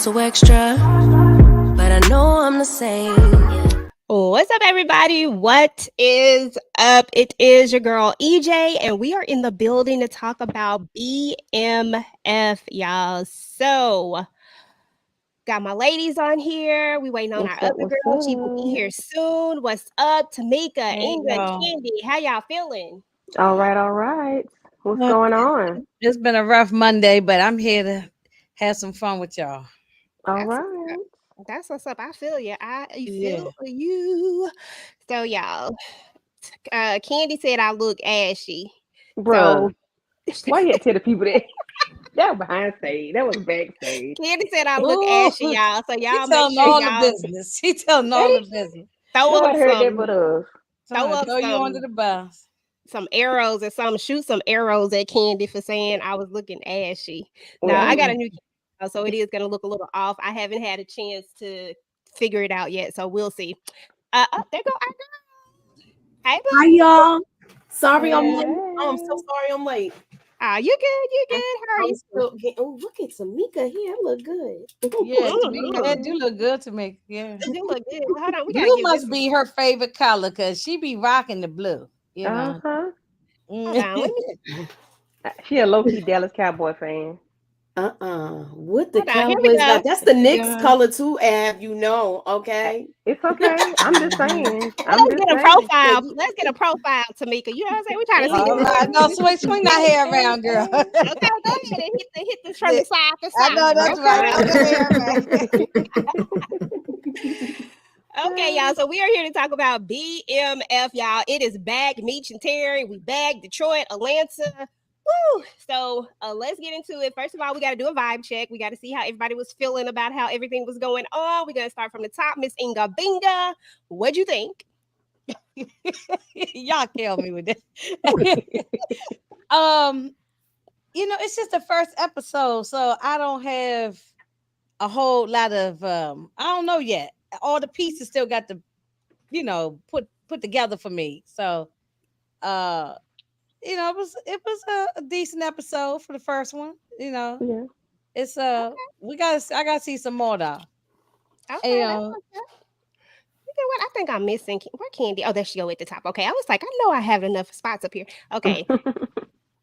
so extra, but I know I'm the same. What's up, everybody? What is up? It is your girl EJ, and we are in the building to talk about BMF, y'all. So, got my ladies on here. We waiting on our other girl. She will be here soon. What's up, Tamika, Inga, Candy? How y'all feeling? All right. What's going on? It's been a rough Monday, but I'm here to have some fun with y'all. All right. That's what's up. I feel you. Feel you. So, y'all, Candy said I look ashy. Bro, So, why you tell the people that? That was behind stage. That was backstage. Candy said I look ashy, y'all. So y'all She make telling sure all y'all the business. She telling all the business. Nobody heard that but us. Throw you under the bus. Some arrows or something. Shoot some arrows at Candy for saying I was looking ashy. Well, Now I got a new camera, so it is gonna look a little off. I haven't had a chance to figure it out yet, so we'll see. There go our girl. Hey, hi y'all. Sorry Hey. I'm late. I'm so sorry I'm late. You good? You good? How are I'm you? still getting, oh, look at Tamika here. I look good. Yeah, Tamika, do look good to me. Yeah. You look good. Hold on, we gotta Blue give must this be her favorite color because she be rocking the blue. You know. Hold on, let me She a low-key Dallas Cowboy fan. What the hold on. Here we Cowboys go. got? That's the Knicks color too, Ab. You know, okay. It's okay. I'm just saying. Let's get a profile. Let's get a profile, Tamika. You know what I'm saying? We're trying to see. All right. No, swing that hair around, girl. Okay, go ahead and hit this from the side to I side. know that's right. Okay, y'all. So we are here to talk about BMF, y'all. It is back. Meech and Terry. We back. Detroit, Atlanta. Woo! So let's get into it. First of all, we got to do a vibe check. We got to see how everybody was feeling about how everything was going on. We're going to start from the top. Miss Inga Binga, what'd you think? Y'all kill me with this. It's just the first episode, so I don't have a whole lot of I don't know yet. All the pieces still got to, put together for me. So it was a decent episode for the first one. Yeah. It's I gotta see some more though. Okay. You know what? I think I'm missing where Candy. Oh, there she go at the top. Okay, I was like, I know I have enough spots up here. Okay, hold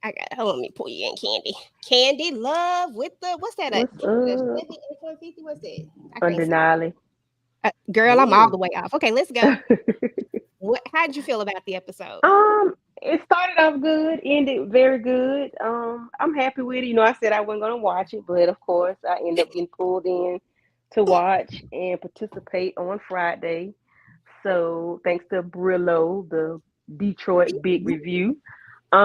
on, let me pull you in, Candy. Candy Love with the what's that? What's up? What's that? Undeniably. Girl, I'm all the way off. Okay, let's go. How did you feel about the episode? It started off good, ended very good. I'm happy with it. I said I wasn't gonna watch it, but of course I ended up getting pulled in to watch and participate on Friday. So thanks to Brillo, the Detroit Big Review. It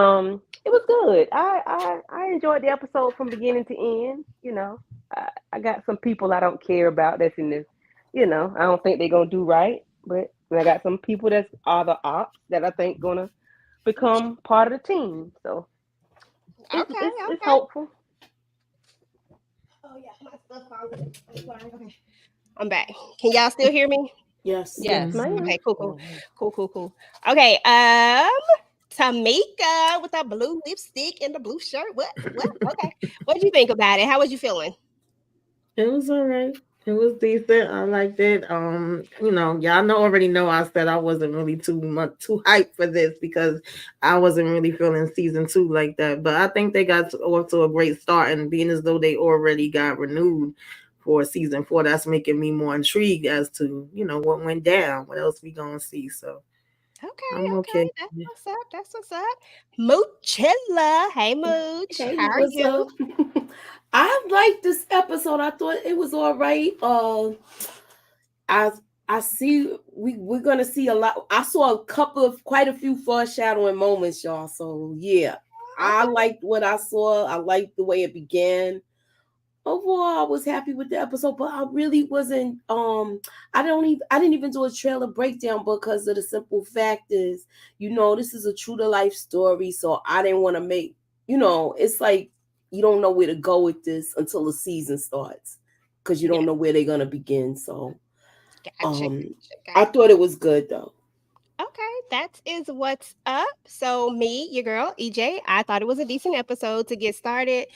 was good. I enjoyed the episode from beginning to end. I got some people I don't care about that's in this. I don't think they're gonna do right, but I got some people that's are the ops that I think gonna become part of the team. So it's hopeful. Oh yeah, my stuff falling. Okay. I'm back. Can y'all still hear me? Yes. Yes, ma'am. Okay, cool. Okay, Tamika with the blue lipstick and the blue shirt. What? Okay. What did you think about it? How was you feeling? It was all right. It was decent. I liked it. Y'all already know I said I wasn't really too hyped for this because I wasn't really feeling season 2 like that. But I think they got off to a great start, and being as though they already got renewed for season 4, that's making me more intrigued as to what went down, what else we gonna see. So okay. That's what's up. Moochella. Hey Mooch. Hey, how are what's you? up? I liked this episode. I thought it was all right. I see we're gonna see a lot. I saw quite a few foreshadowing moments, y'all. So yeah, I liked what I saw. I liked the way it began. Overall, I was happy with the episode, but I really wasn't. I didn't even do a trailer breakdown because of the simple fact is, this is a true to life story. So I didn't want to make. It's like you don't know where to go with this until the season starts because you don't know where they're gonna begin. So, Gotcha. I thought it was good though. Okay, that is what's up. So me, your girl, EJ, I thought it was a decent episode to get started.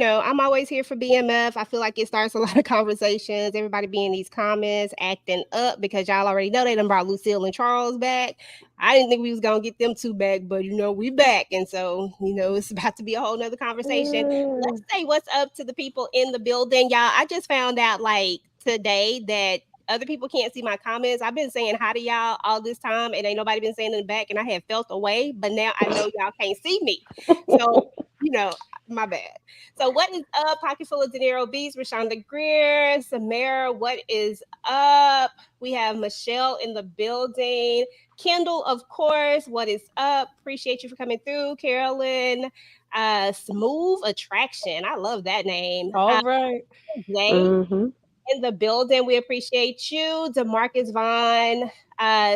I'm always here for BMF. I feel like it starts a lot of conversations. Everybody be in these comments acting up because y'all already know they done brought Lucille and Charles back. I didn't think we was gonna get them two back, but we back, and so it's about to be a whole nother conversation. Let's say what's up to the people in the building, y'all. I just found out like today that other people can't see my comments. I've been saying hi to y'all all this time, and ain't nobody been saying in the back, and I have felt away, but now I know y'all can't see me. So, my bad. So, what is up? Pocket full of dinero beats, Rashonda Greer, Samara, what is up? We have Michelle in the building. Kendall, of course, what is up? Appreciate you for coming through. Carolyn, Smooth Attraction. I love that name. All right. Jay in the building. We appreciate you. DeMarcus Vaughn.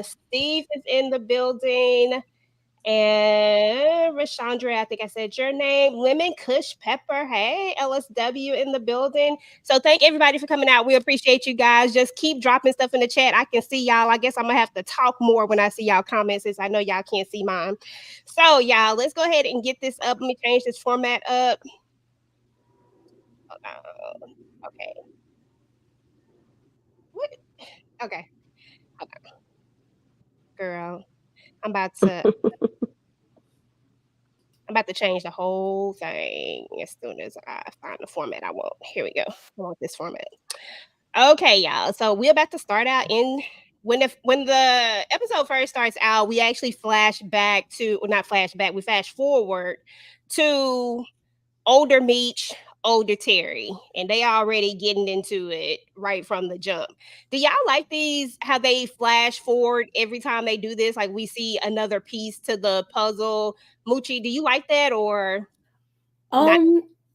Steve is in the building. And Rashandra, I think I said your name. Lemon Kush Pepper. Hey, LSW in the building. So thank everybody for coming out. We appreciate you guys. Just keep dropping stuff in the chat. I can see y'all. I guess I'm going to have to talk more when I see y'all comments since I know y'all can't see mine. So, y'all, let's go ahead and get this up. Let me change this format up. Hold on. Okay. What? Okay. Hold on. Girl, I'm about to change the whole thing as soon as I find the format I want. Here we go. I want this format. Okay, y'all. So we're about to start out in when the episode first starts out, we actually flash back to, well, not flash back, we flash forward to older Meech, older Terry, and they already getting into it right from the jump. Do y'all like these? How they flash forward every time they do this? Like we see another piece to the puzzle. Moochie, do you like that or not?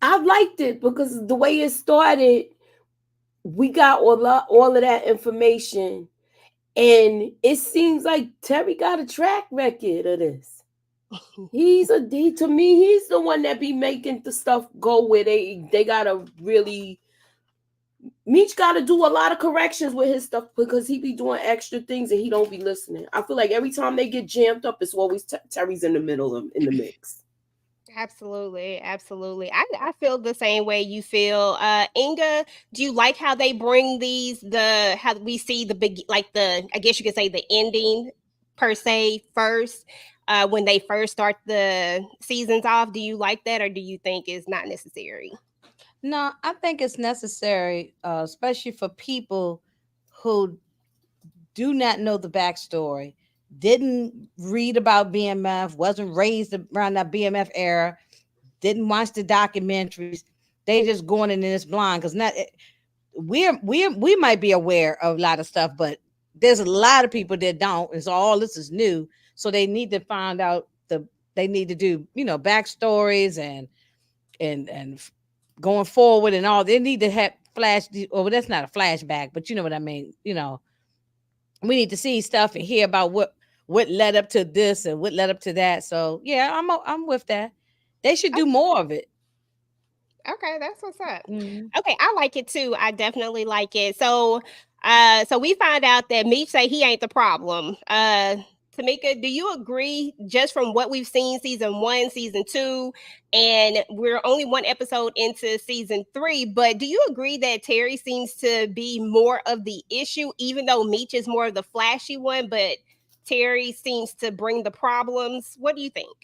I liked it because the way it started, we got all of that information, and it seems like Terry got a track record of this. To me, he's the one that be making the stuff go where they gotta really. Meech got to do a lot of corrections with his stuff because he be doing extra things and he don't be listening. I feel like every time they get jammed up, it's always Terry's in the middle in the mix. Absolutely, absolutely. I feel the same way you feel. Inga, do you like how they bring how we see the big, like I guess you could say the ending per se first, when they first start the seasons off? Do you like that or do you think it's not necessary? No, I think it's necessary, especially for people who do not know the backstory, didn't read about BMF, wasn't raised around that BMF era, didn't watch the documentaries. They just going in this blind because not we might be aware of a lot of stuff, but there's a lot of people that don't, and so all this is new. So they need to find out they need to do backstories and going forward and all. They need to have well, that's not a flashback, but you know what I mean. We need to see stuff and hear about what led up to this and what led up to that. So yeah, I'm with that. They should do more of it. Okay, that's what's up. Mm-hmm. Okay, I like it too. I definitely like it. So we find out that Meech say he ain't the problem. Tamika, do you agree just from what we've seen season 1, season 2, and we're only one episode into season 3, but do you agree that Terry seems to be more of the issue, even though Meech is more of the flashy one, but Terry seems to bring the problems? What do you think?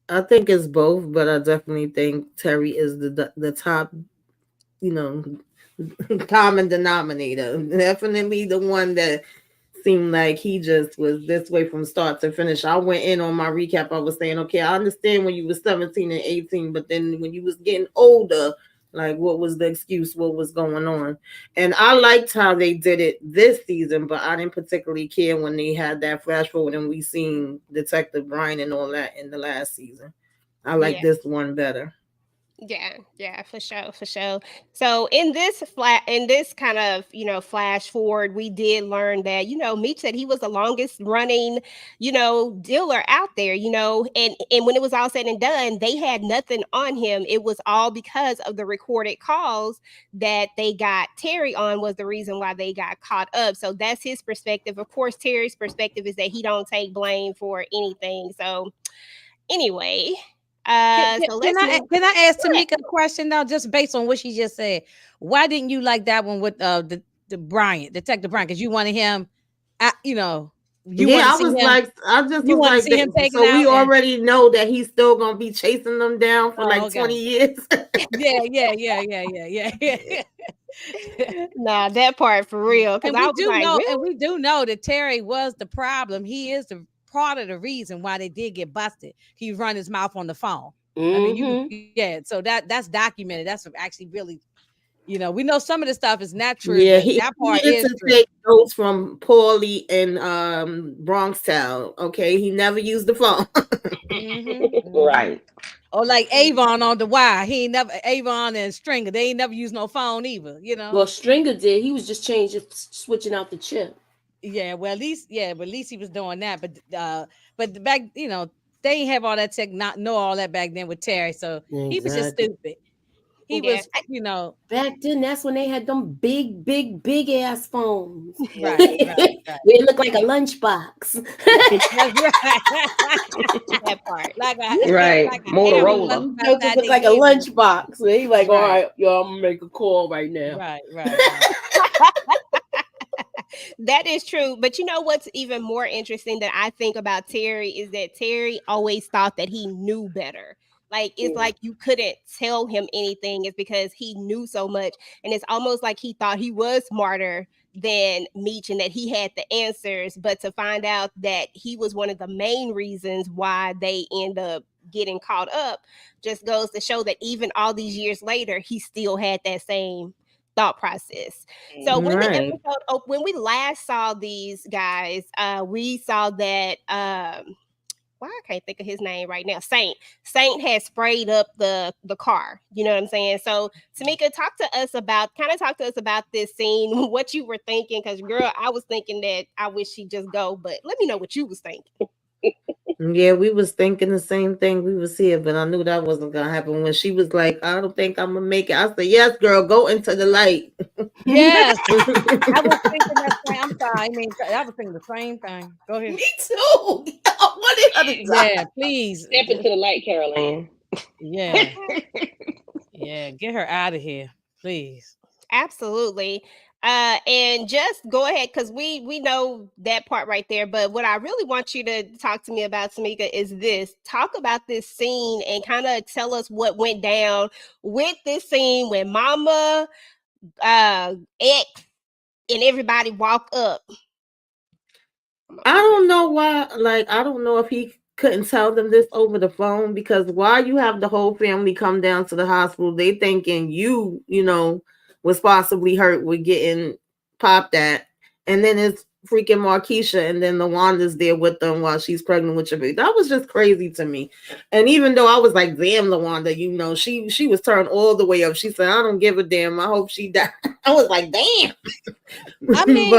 I think it's both, but I definitely think Terry is the top, common denominator. Definitely the one that seemed like he just was this way from start to finish. I went in on my recap. I was saying, okay, I understand when you were 17 and 18, but then when you was getting older, like what was the excuse? What was going on? And I liked how they did it this season, but I didn't particularly care when they had that flash forward and we seen Detective Bryant and all that in the last season. I like this one better. Yeah, for sure. So in this kind of flash forward, we did learn that Meech said he was the longest running dealer out there, and when it was all said and done, they had nothing on him. It was all because of the recorded calls that they got Terry on was the reason why they got caught up. So that's his perspective. Of course, Terry's perspective is that he don't take blame for anything. So Anyway, Can, so can let's I move. can I ask What? Tamika a question now, just based on what she just said? Why didn't you like that one with the Bryant, Detective Bryant? Because you wanted him, you know, you want Yeah, to I see was him. like, I just You was want to like, see him taken so we out, and already know that he's still gonna be chasing them down for oh, like okay, 20 years. yeah. Nah, that part for real. Because And I we was do like, know, really? and we do know that Terry was the problem. He is the part of the reason why they did get busted. He run his mouth on the phone. I mean, Mm-hmm. yeah. So that's documented. That's actually really, we know some of the stuff is not true, Yeah, but he that part needed is to true. take notes from Paulie and Bronx Town. Okay, he never used the phone. Right. Or like Avon on the wire. He ain't never Avon and Stringer. They ain't never used no phone either. Well, Stringer did. He was just switching out the chip. Yeah, well, at least he was doing that. But back, they ain't have all that tech, not know all that back then with Terry. So he was just Exactly. stupid. He Yeah. was, Back then, that's when they had them big ass phones. right. They look like a lunchbox. That's right. That part. like a Right. like a Harry Motorola. lunchbox They just that look they like a gave us. lunchbox. So he like, all Right. right, yo, I'm gonna make a call right now. Right. That is true. But you know what's even more interesting that I think about Terry is that Terry always thought that he knew better. Like it's Yeah. like you couldn't tell him anything. It's because he knew so much. And it's almost like he thought he was smarter than Meech and that he had the answers. But to find out that he was one of the main reasons why they end up getting caught up just goes to show that even all these years later, he still had that same thought process. So when the Right. episode when we last saw these guys, we saw that well, I can't think of his name right now. Saint had sprayed up the car. You know what I'm saying? So Tamika, talk to us about this scene, what you were thinking, because girl, I was thinking that I wish she'd just go, but let me know what you was thinking. Yeah, we was thinking the same thing. We was here, but I knew that wasn't gonna happen. When she was like, "I don't think I'm gonna make it," I said, "Yes, girl, go into the light." Yes. I was thinking that same. I'm sorry. I mean, I was thinking the same thing. Go ahead. Me too. What the other time? Yeah, please. Step into the light, Caroline. Yeah. Yeah. Get her out of here, please. Absolutely. And just go ahead because we know that part right there. But what I really want you to talk to me about, Tamika, is this. Talk about this scene and kind of tell us what went down with this scene when Mama, X, and everybody walk up. I don't know why. Like, I don't know if he couldn't tell them this over the phone, because while you have the whole family come down to the hospital, they thinking you was possibly hurt with getting popped at, and then it's freaking Markeisha, and then the Wanda's there with them while she's pregnant with your baby. That was just crazy to me. And even though I was like, damn, LaWanda, she was turned all the way up. She said, I don't give a damn. I hope she died. I was like, damn. I mean,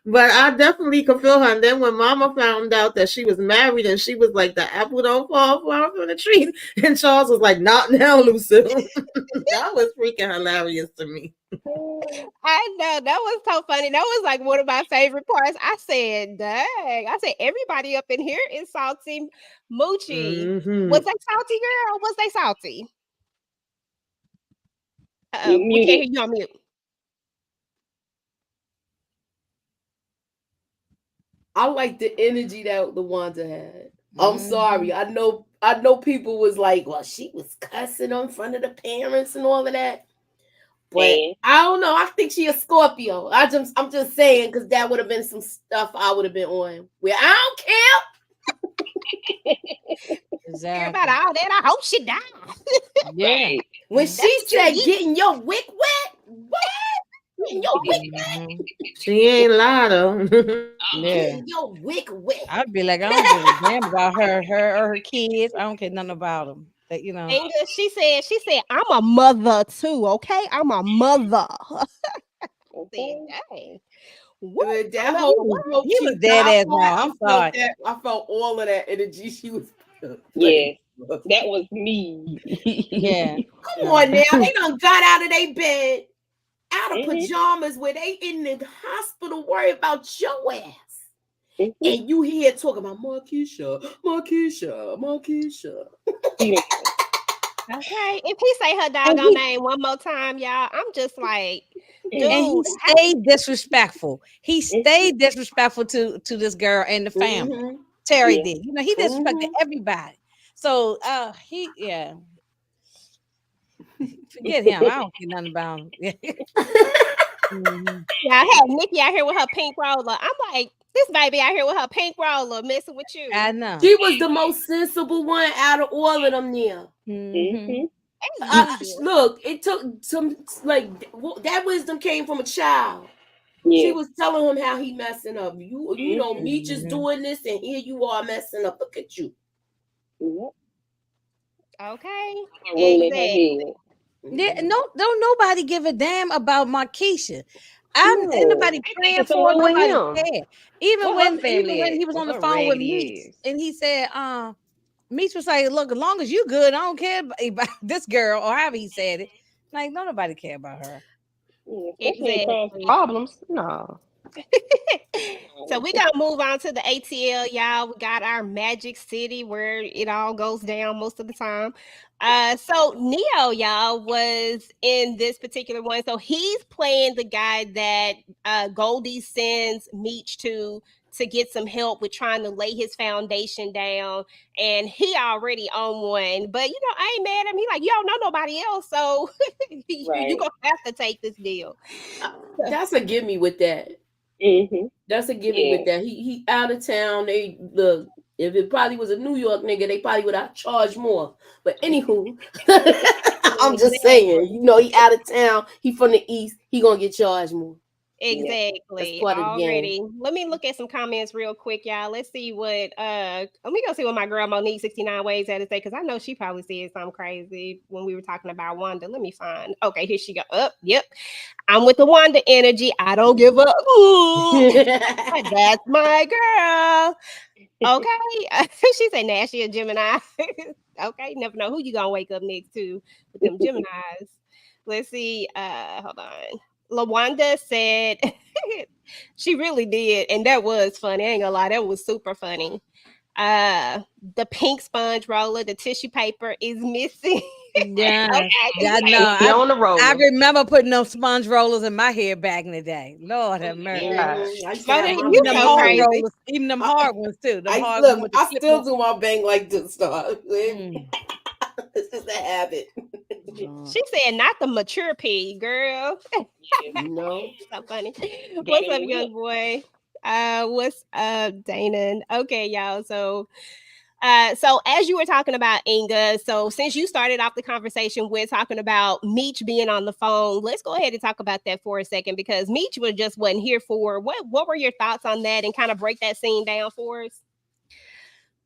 but I definitely could feel her. And then when Mama found out that she was married, and she was like, the apple don't fall far from the tree, and Charles was like, not now, Lucille. That was freaking hilarious to me. I know that was so funny. That was like one of my favorite parts. I said, "Dang!" I said, "Everybody up in here is salty, Moochie." Mm-hmm. Was they salty, girl? Was they salty? You We can't muted. hear you on mute. I like the energy that the Wanda had. I'm sorry. I know people was like, well, she was cussing in front of the parents and all of that. But And I don't know. I think she a Scorpio. I'm just saying, because that would have been some stuff I would have been on. Where I don't care. Care about all that. I hope she died. Yeah. right. When That's she what you said get. getting your wick wet, what? Getting your wick wet? She ain't lied though. Yeah. Getting your wick wet. I'd be like, I don't give a damn about her or her kids. I don't care nothing about them. That, Inga, she said, I'm a mother too, okay? I'm a mother. Okay. Dang. That I know whole you joke you she was dead ass got, wrong. I'm sorry. I felt all of that energy she was Yes, that was me. Yeah. Come on now. They done got out of their bed, out of Mhm. pajamas, where they in the hospital worried about your ass. and you hear it talking about Markeisha. Yeah. Okay. If he say her doggone name one more time, y'all, I'm just like, dude. And he stayed disrespectful. He stayed disrespectful to this girl and the family. Mhm. Terry Yeah. did. You know, he disrespected everybody. So forget him. I don't care nothing about him. Yeah, I had Nikki out here with her pink roller. I'm like, this baby out here with her pink roller messing with you. I know. She was the most sensible one out of all of them there. Mhm. Look, it took some that wisdom came from a child. Yeah. She was telling him how he messing up. You know, Meech is doing this, and here you are messing up. Look at you. Okay. Rolling her Exactly. head. Yeah, don't nobody give a damn about Markeisha. Ain't nobody praying something for her, wrong with nobody him. care. Even What when her family he was at? on What the her phone with raggedy Meech is? and he said, Meech was like, look, as long as you good, I don't care about this girl, or however he said it. Like, no, nobody care about her. Yeah, especially it cause Exactly. problems. No. So we gonna move on to the ATL, y'all. We got our Magic City where it all goes down most of the time. So Neo, y'all, was in this particular one. So he's playing the guy that Goldie sends Meech to get some help with trying to lay his foundation down, and he already on one. But you know, I ain't mad at him. He like, you don't know nobody else, so you gonna have to take this deal. That's a gimme with that. That's a gimme with that. He out of town. They look. If it probably was a New York nigga, they probably would have charged more. But anywho, I'm just saying. You know, he out of town. He from the East. He gonna get charged more. Exactly. That's part of the game. Already. Let me look at some comments real quick, y'all. Let's see what let me go see what my girl Monique 69 Ways had to say, because I know she probably said something crazy when we were talking about Wanda. Let me find. Okay, here she go. Yep. I'm with the Wanda energy. I don't give up. That's my girl. Okay. She said Nashy a Gemini. Okay, never know who you gonna wake up next to with them Geminis. Let's see. Hold on. LaWanda said she really did, and that was funny. I ain't gonna lie, that was super funny. The pink sponge roller, the tissue paper is missing. Yeah, Okay, yeah, yeah. He on the roller. I remember putting those sponge rollers in my hair back in the day. Lord have mercy. I used to have Monique, my you Even them so hard crazy. rollers, even them hard ones too. Them hard look, ones with the I still clippers. do my bang like this stuff. It's just a habit. She said not the mature pig, girl. No. So funny. What's up, young boy? What's up, Dana? Okay, y'all. So as you were talking about Inga, so since you started off the conversation with talking about Meech being on the phone, let's go ahead and talk about that for a second, because Meech wasn't here for what were your thoughts on that, and kind of break that scene down for us?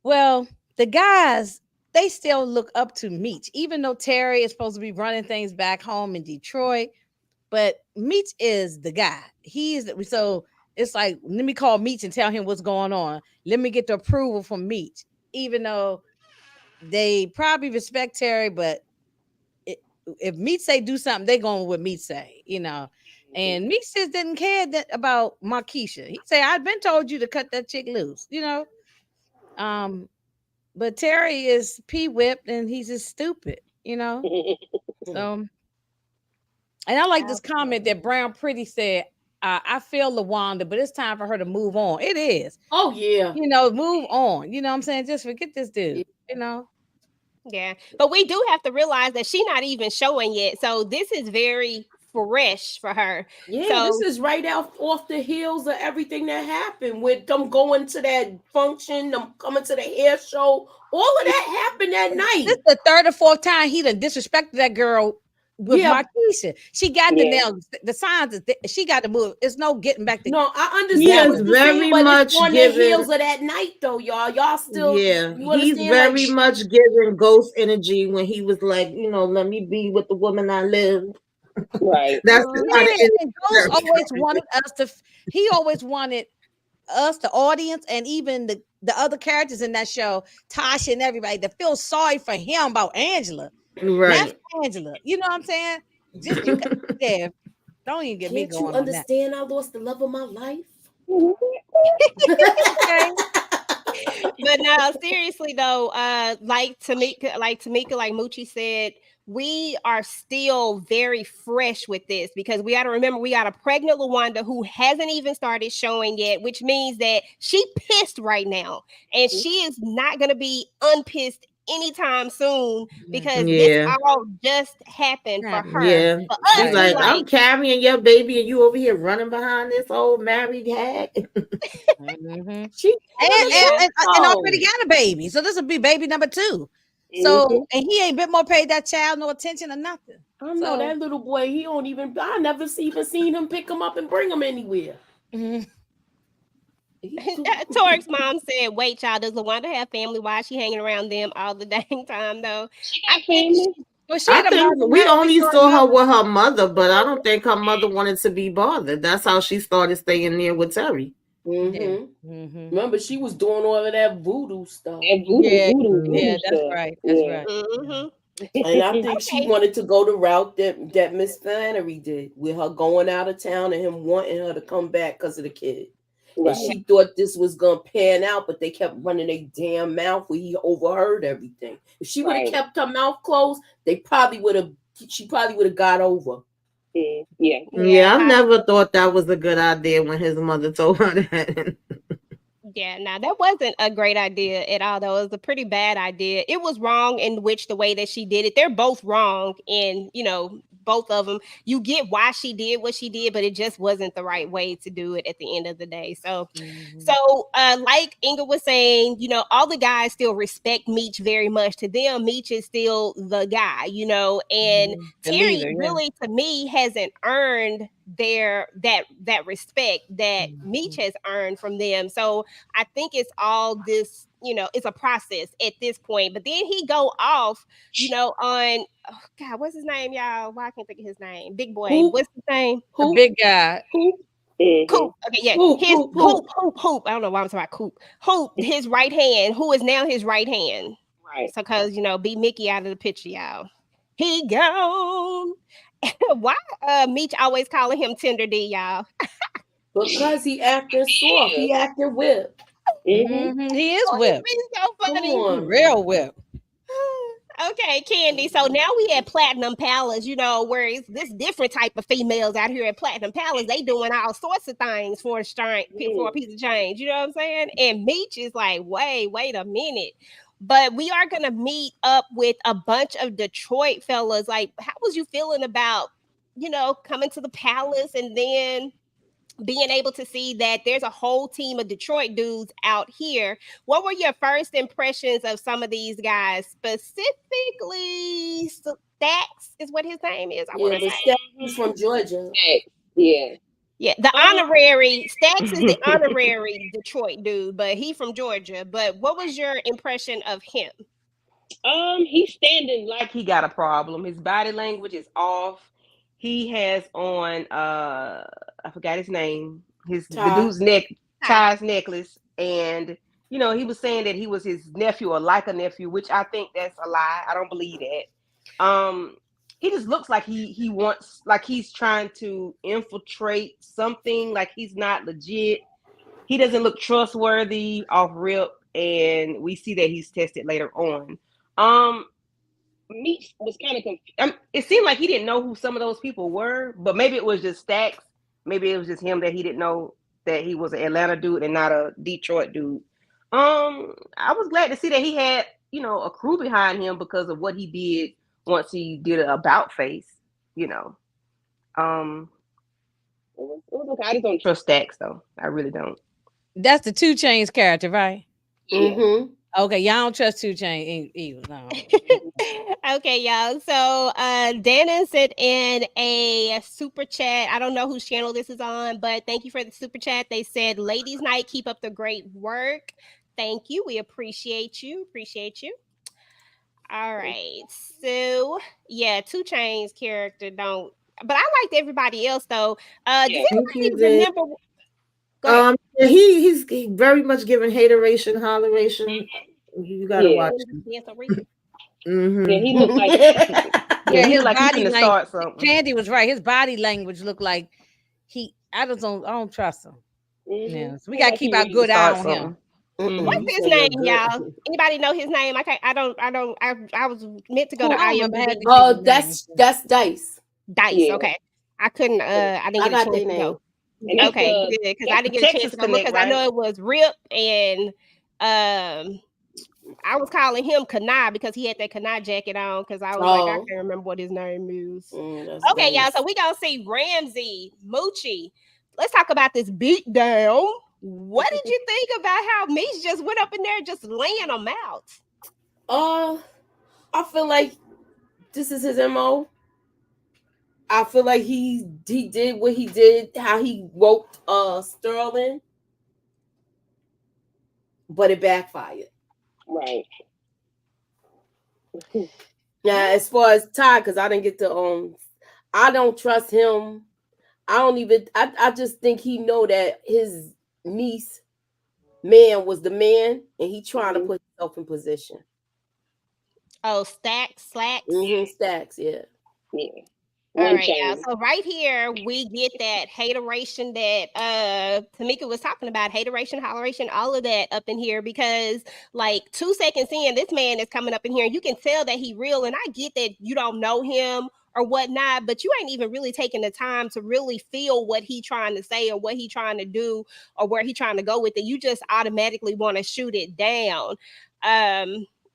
Well, the guys, they still look up to Meech, even though Terry is supposed to be running things back home in Detroit. But Meech is the guy. So it's like, let me call Meech and tell him what's going on. Let me get the approval from Meech, even though they probably respect Terry, but if Meech say do something, they going with Meech say, you know. And Meech just didn't care about Markeisha. He say, I've been told you to cut that chick loose, you know. But Terry is whipped and he's just stupid, you know. So, and I like this comment that Brown Pretty said. I feel LaWanda, but it's time for her to move on. It is. Oh yeah. You know, move on. You know what I'm saying? Just forget this dude. You know. Yeah, but we do have to realize that she's not even showing yet, so this is very fresh for her. Yeah, So this is right off the heels of everything that happened with them going to that function, them coming to the hair show. All of that happened that night. This is the third or fourth time he done disrespected that girl with Markeisha. She got the nails, the signs. She got to move. It's no getting back to. No, I He understand is what you're very saying, but much it's on giving. the heels of that night, though, y'all. Y'all still, Yeah, you he's understand? very much giving ghost energy when he was like, you know, let me be with the woman I live. Right. That's And Ghost always wanted us to. He always wanted us, the audience, and even the other characters in that show, Tasha and everybody, to feel sorry for him about Angela. Right. Not Angela. You know what I'm saying? Just you, yeah. Don't even get me Can't going you on that. understand? I lost the love of my life. y'all, seriously though, like Tamika, like Moochie said, we are still very fresh with this because we got to remember we got a pregnant Lawanda who hasn't even started showing yet, which means that she pissed right now, and she is not gonna be unpissed anytime soon because this Yeah. all just happened for her. Yeah. For She's us, we like, I'm carrying your baby and you over here running behind this old married hag. She and already got a baby, so this will be baby number 2. So and he ain't bit more paid that child no attention or nothing. I know that little boy. He don't even. I never even seen him pick him up and bring him anywhere. Torik's mom said, "Wait, child, does Lawanda have family? Why is she hanging around them all the dang time, though?" She got family. I think we only saw her with her mother, but I don't think her mother wanted to be bothered. That's how she started staying there with Terry. Remember, she was doing all of that voodoo stuff. Voodoo that's stuff. right. That's right. And I think she wanted to go the route that Miss Flannery did, with her going out of town and him wanting her to come back because of the kid. Right. And she thought this was gonna pan out, but they kept running their damn mouth where he overheard everything. If she would have kept her mouth closed, she probably would have got over. Yeah, I never thought that was a good idea when his mother told her that. Yeah, now that wasn't a great idea at all, though. It was a pretty bad idea. It was wrong in the way that she did it. They're both wrong in, both of them. You get why she did what she did, but it just wasn't the right way to do it at the end of the day. So, like Inga was saying, all the guys still respect Meech very much. To them, Meech is still the guy, and Terry really, to me, hasn't earned that respect that Meech has earned from them. So I think it's all this, it's a process at this point. But then he go off, on God, what's his name, y'all? Why I can't think of his name? Big boy. Hoop. What's his name? The big guy. Coop. Okay, yeah. Hoop. I don't know why I'm talking about Coop. Hoop, his right hand, who is now his right hand. Right. So because beat Mickey out of the picture, y'all. He gone. Why Meech always calling him Tender D, y'all? Because he acting soft. He acting whip. He is whip. So funny. Come on. Real whip. Okay, Candy. So now we at Platinum Palace, where it's this different type of females out here at Platinum Palace. They doing all sorts of things for a piece of change. You know what I'm saying? And Meech is like, wait a minute. But we are going to meet up with a bunch of Detroit fellas. Like, how was you feeling about, coming to the palace and then being able to see that there's a whole team of Detroit dudes out here? What were your first impressions of some of these guys, specifically Stacks is what his name is? Stacks from Georgia. Yeah, the honorary Stacks is the honorary Detroit dude, but he from Georgia. But what was your impression of him? He's standing like he got a problem. His body language is off. He has on I forgot his name. The dude's Ty's necklace, and he was saying that he was his nephew or like a nephew, which I think that's a lie. I don't believe that. He just looks like he wants, like he's trying to infiltrate something, like he's not legit. He doesn't look trustworthy off rip, and we see that he's tested later on. Meech was kind of confused. It seemed like he didn't know who some of those people were, but maybe it was just Stacks. Maybe it was just him that he didn't know that he was an Atlanta dude and not a Detroit dude. I was glad to see that he had, a crew behind him because of what he did once he did an about face, It was okay. I just don't trust Stacks though. I really don't. That's the 2 Chainz character, right? Yeah. Okay, y'all don't trust 2 Chainz either. No. Okay, y'all. So Dana sent in a super chat. I don't know whose channel this is on, but thank you for the super chat. They said, "Ladies' night, keep up the great work." Thank you. We appreciate you. All right. So yeah, 2 Chainz character don't, but I liked everybody else though. Does anybody remember? He's very much giving hateration, holleration. You gotta watch him. Yeah, he looked like he looked like he's gonna start something. Candy was right. His body language looked like I don't trust him. Yeah, so we gotta keep our good eye on him. What's You his say name, look good. y'all? Anybody know his name? I can't. I was meant to go to I don't remember half IMDb. these people's That's names. Dice. Dice. Yeah. Okay. I couldn't. I didn't I get a got chance their to name. go. And that's Okay, the good, because I didn't get a chance Texas to go look Connect, because I know right? it was Rip and I was calling him Kanai because he had that Kanai jacket on because I was like, I can't remember what his name is. That's Okay, y'all. Dice. So we gonna see Ramsey, Moochie. Let's talk about this beat down. What did you think about how Meech just went up in there just laying them out? I feel like this is his MO. I feel like he did what he did, how he woke Sterling, but it backfired. Right. Now, as far as Ty, because I didn't get to I don't trust him. I just think he know that his niece man was the man, and he trying to put himself in position. Oh, slacks. Stacks, yeah. All right, y'all. So right here we get that hateration that Tamika was talking about, hateration, holleration, all of that up in here, because like 2 seconds in, this man is coming up in here and you can tell that he real. And I get that you don't know him or whatnot, but you ain't even really taking the time to really feel what he trying to say or what he trying to do or where he trying to go with it. You just automatically want to shoot it down.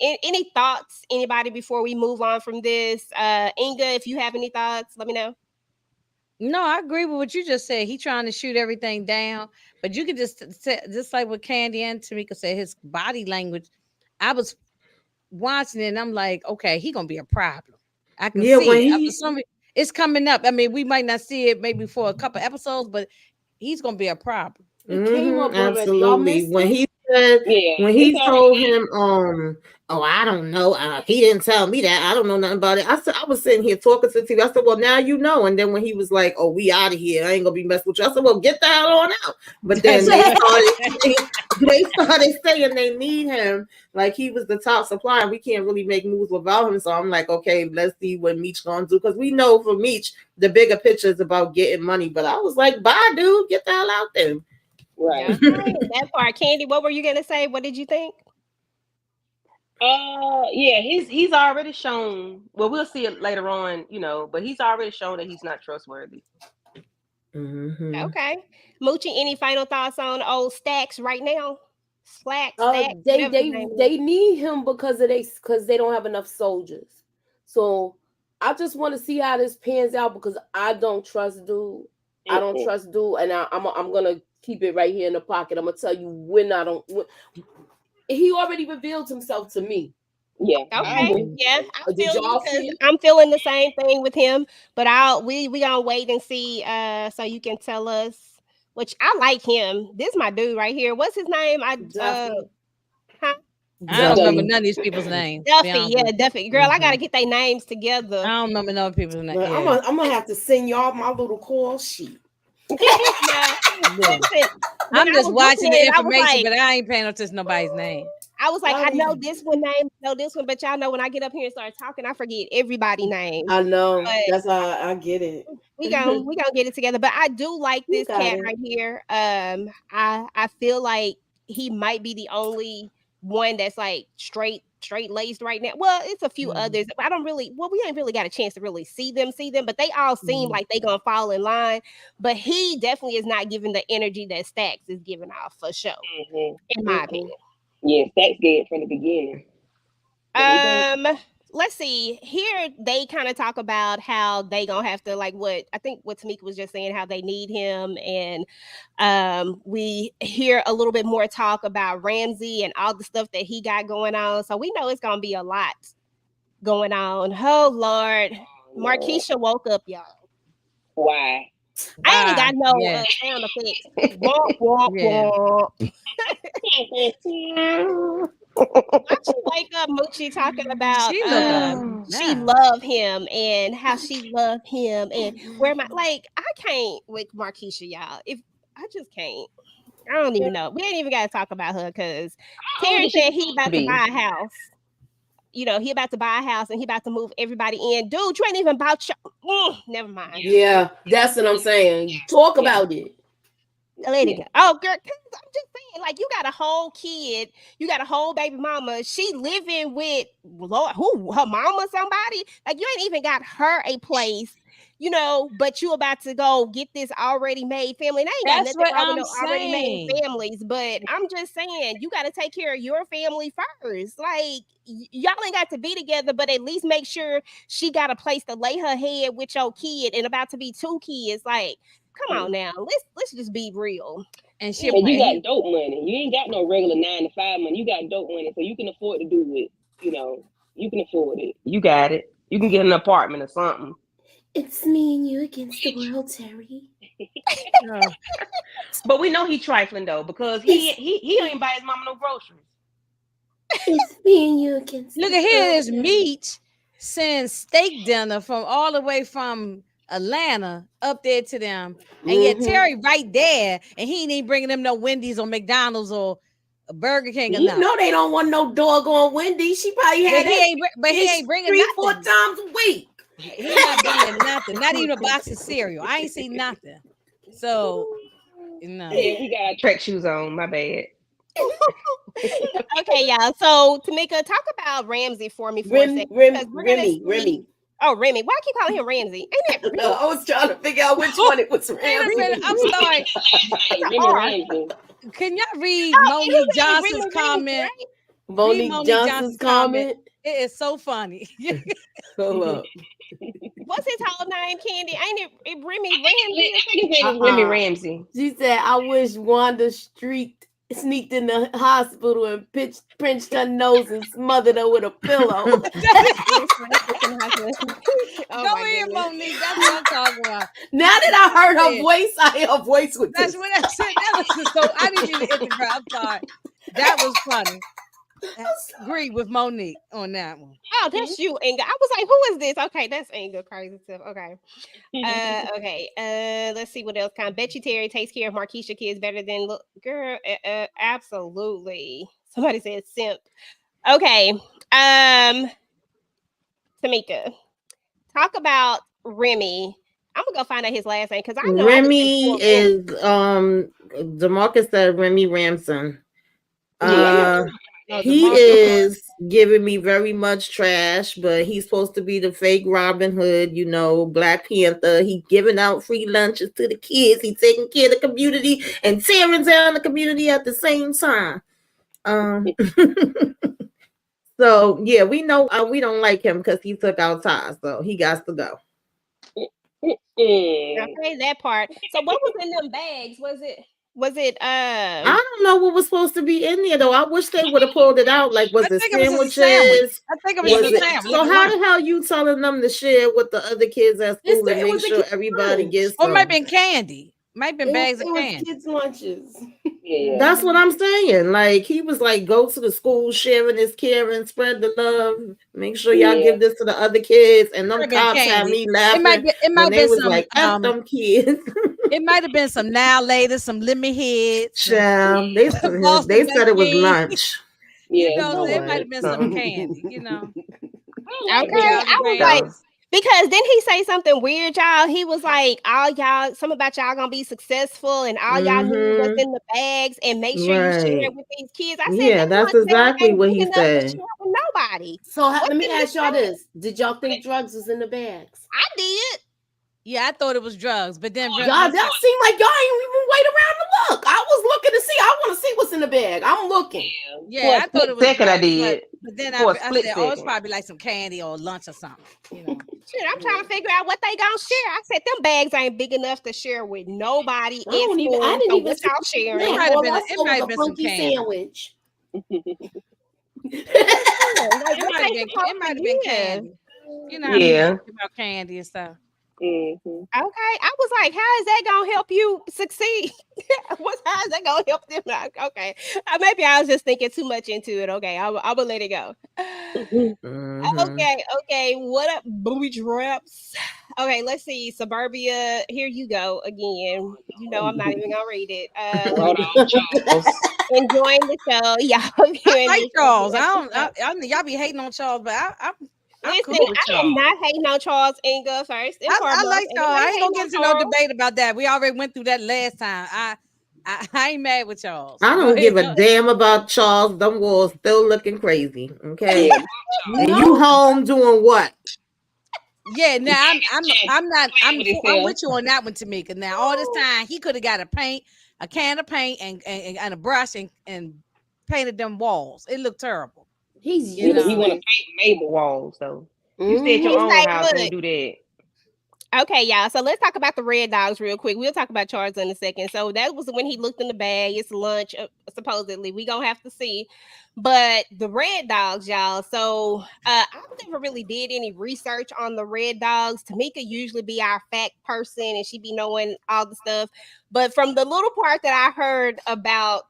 Any thoughts, anybody, before we move on from this? Inga, if you have any thoughts, let me know. No, I agree with what you just said. He trying to shoot everything down, but you could just like what Candy and Tamika said, his body language. I was watching it and I'm like, okay, he gonna be a problem. I can see it. It's coming up. I mean, we might not see it maybe for a couple episodes, but he's gonna be a problem. It came up already. Absolutely. When he said, when he told him, oh, I don't know. He didn't tell me that. I don't know nothing about it. I was sitting here talking to TV. I said, well, now you know. And then when he was like, oh, we out of here. I ain't gonna be messing with you. I said, well, get the hell on out. But then they started saying they need him. Like he was the top supplier. We can't really make moves without him. So I'm like, okay, let's see what Meech gonna do. Because we know for Meech, the bigger picture is about getting money. But I was like, bye, dude. Get the hell out there. Right. That part. Candy, what were you gonna say? What did you think? Yeah, he's already shown. Well, we'll see it later on, but he's already shown that he's not trustworthy. Okay, Moochie, any final thoughts on old Stacks right now? Stacks. They need him because they don't have enough soldiers. So I just want to see how this pans out because I don't trust dude. I don't trust dude, and I'm gonna keep it right here in the pocket. I'm gonna tell you when I don't. He already revealed himself to me. Yeah. Okay. Yeah. I'm feeling the same thing with him, but we gonna wait and see. So you can tell us. Which I like him. This my dude right here. What's his name? I don't remember none of these people's names. Duffy. Girl, I gotta get their names together. I don't remember none of people's names. I'm gonna have to send y'all my little call sheet. I'm just watching the information, but I ain't paying attention to nobody's name. I was like, I know this one name, know this one, but y'all know when I get up here and start talking, I forget everybody's name. I know. That's how I get it. We gonna get it together. But I do like this cat right here. I feel like he might be the only one that's like straight laced right now. Well, it's a few others. I don't really. Well, we ain't really got a chance to really see them, but they all seem like they gonna fall in line. But he definitely is not giving the energy that Stacks is giving off for sure, in my opinion. Yeah, Stacks did from the beginning. Let's see. Here they kind of talk about how they gonna have to what Tamika was just saying, how they need him, and we hear a little bit more talk about Ramsey and all the stuff that he got going on. So we know it's gonna be a lot going on. Oh Lord, Markeisha woke up, y'all. Why? I ain't got no sound effects. Womp womp womp. Why she wake up Moochie talking about she love him and how she love him and where I can't with Markeisha, y'all. If I just can't. I don't even know. We ain't even got to talk about her because Terry said he about to buy a house. He about to buy a house and he about to move everybody in. Dude, you ain't even about your never mind. Yeah, that's what I'm saying. Talk about it. Let it go. Oh, girl, 'cause I'm just saying, like, you got a whole kid, you got a whole baby mama. She living with Lord, who her mama, somebody. Like, you ain't even got her a place, but you about to go get this already made family. And I ain't got That's nothing what wrong with I'm no already made saying. families, but I'm just saying you got to take care of your family first. Like, y'all ain't got to be together, but at least make sure she got a place to lay her head with your kid and about to be 2 kids. Like, come on now. Let's just be real. And she And you got dope money. You ain't got no regular 9 to 5 money. You got dope money, so you can afford to do it. You can afford it. You got it. You can get an apartment or something. It's me and you against the world, Terry. But we know he trifling though, because he ain't buy his mama no groceries. It's me and you against. Look at here, this Meech sends steak dinner from all the way from Atlanta up there to them, and yet Terry right there, and he ain't even bringing them no Wendy's or McDonald's or a Burger King. You know they don't want no doggone Wendy's. She probably had but he ain't bringing 3-4 times a week. He not bringing nothing, not even a box of cereal. I ain't seen nothing. So, Yeah, he got track shoes on. My bad. Okay, y'all. So, Tamika, talk about Ramsey for me for a second. Remy. Oh, Remy. Why I keep calling him Ramsey? Ain't it? No, I was trying to figure out which one it was. Ramsey. I'm sorry. Ramsey. Can y'all read Monique Johnson's comment? Right? Monique Johnson's comment. It is so funny. Hold up. What's his whole name, Candy? Ain't it Remy Ramsey? I think his name was Remy Ramsey. She said, I wish Wanda sneaked in the hospital and pinched her nose and smothered her with a pillow. Go ahead, Monique. That's what I'm talking about. Now that I heard her voice, I hear her voice with That's what I said. That was so. I didn't even hit the ground. I'm sorry. That was funny. I agree with Monique on that one. Oh, that's you, Inga. I was like, who is this? Okay, that's Inga. Crazy stuff. Okay. Okay. Let's see what else. Bet you Terry takes care of Markeisha kids better than girl. Absolutely. Somebody said simp. Okay. Tamika, talk about Remy. I'm gonna go find out his last name because I know Remy is DeMarcus said Remy Ramson. He is giving me very much trash, but he's supposed to be the fake Robin Hood, Black Panther. He giving out free lunches to the kids. He's taking care of the community and tearing down the community at the same time. So yeah, we know we don't like him because he took our ties, so he got to go. Okay, that part. So what was in them bags? Was it I don't know what was supposed to be in there though. I wish they would have pulled it out. Like, was it sandwiches? I think it was a sandwich. So how the hell you telling them to share with the other kids at school and make sure everybody gets some? Or it might have been candy. Might have been bags of candy. Kids' lunches. Yeah. That's what I'm saying. Like, he was like, go to the school, sharing his care and spread the love. Make sure y'all give this to the other kids. And them cops had me laughing. It might they be was some, like, F them kids. It might have been some now later, some lemon heads. Yeah, they said it was lunch. Yeah, it might have been some candy, Okay, I was like, because didn't he say something weird, y'all? He was like, something about y'all gonna be successful and all y'all need was in the bags and make sure you share it with these kids. I said, that's exactly what he said. With nobody. So let me ask y'all this. Did y'all think drugs was in the bags? I did. Yeah, I thought it was drugs, but then y'all don't seem like y'all ain't even wait around to look. I was looking to see. I want to see what's in the bag. I'm looking. Yeah, I thought it was second drugs, I did. But then I said, it's probably like some candy or lunch or something. Shit, I'm trying to figure out what they gonna share. I said them bags ain't big enough to share with nobody. I didn't even what y'all sharing. It might have been some candy. Sandwich. It might have been candy. You know how you think about candy and stuff. Mm-hmm. Okay, I was like, how is that gonna help you succeed? How is that gonna help them? Okay, maybe I was just thinking too much into it. Okay, I will let it go. Okay, what up, booby traps? Okay, let's see, Suburbia. Here you go again. I'm not even gonna read it. Enjoying the show, y'all. I like Charles. Y'all be hating on Charles, but Listen, I am not hating on Charles Inga first. I like Charles. I ain't gonna get into no debate about that. We already went through that last time. I ain't mad with y'all. I don't give a damn about Charles. Them walls still looking crazy. Okay. Yeah. And you home doing what? Yeah, now I'm himself. with you on that one, Tamika. Now all this time he could have got a can of paint and a brush and painted them walls. It looked terrible. He's You know. He want to useless. paint Mabel walls, so you stay at Mhm. your He's own like, house. Don't look. do that. Okay, y'all. So let's talk about the red dogs real quick. We'll talk about Charles in a second. So that was when he looked in the bag. It's lunch, supposedly. We gonna have to see. But the red dogs, y'all. So I never really did any research on the red dogs. Tamika usually be our fact person, and she be knowing all the stuff. But from the little part that I heard about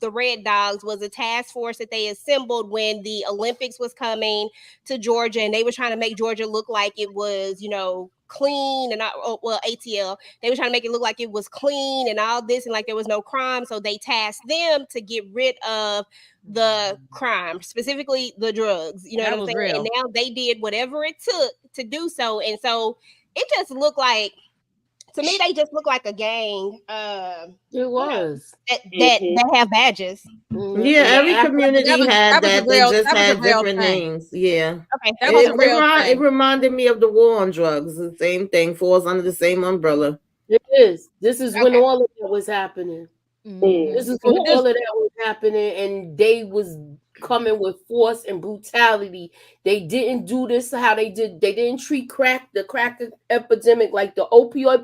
the Red Dogs was a task force that they assembled when the Olympics was coming to Georgia, and they were trying to make Georgia look like it was, clean and not, well, ATL. They were trying to make it look like it was clean and all this, and like there was no crime. So they tasked them to get rid of the crime, specifically the drugs. You know That what I'm was saying? real. And now they did whatever it took to do so, and so it just looked like. To me, they just look like a gang. It was. That have badges. Mhm. Yeah, And every after- community that had was a that. They real- just that was a had real different thing. names. Yeah. Okay, That was a real It thing. reminded me of the war on drugs. The same thing falls under the same umbrella. It is. This is when Okay. all of that was happening. Mhm. This is when all of that was happening, and they was coming with force and brutality. They didn't do this how they did. They didn't treat the crack epidemic like the opioid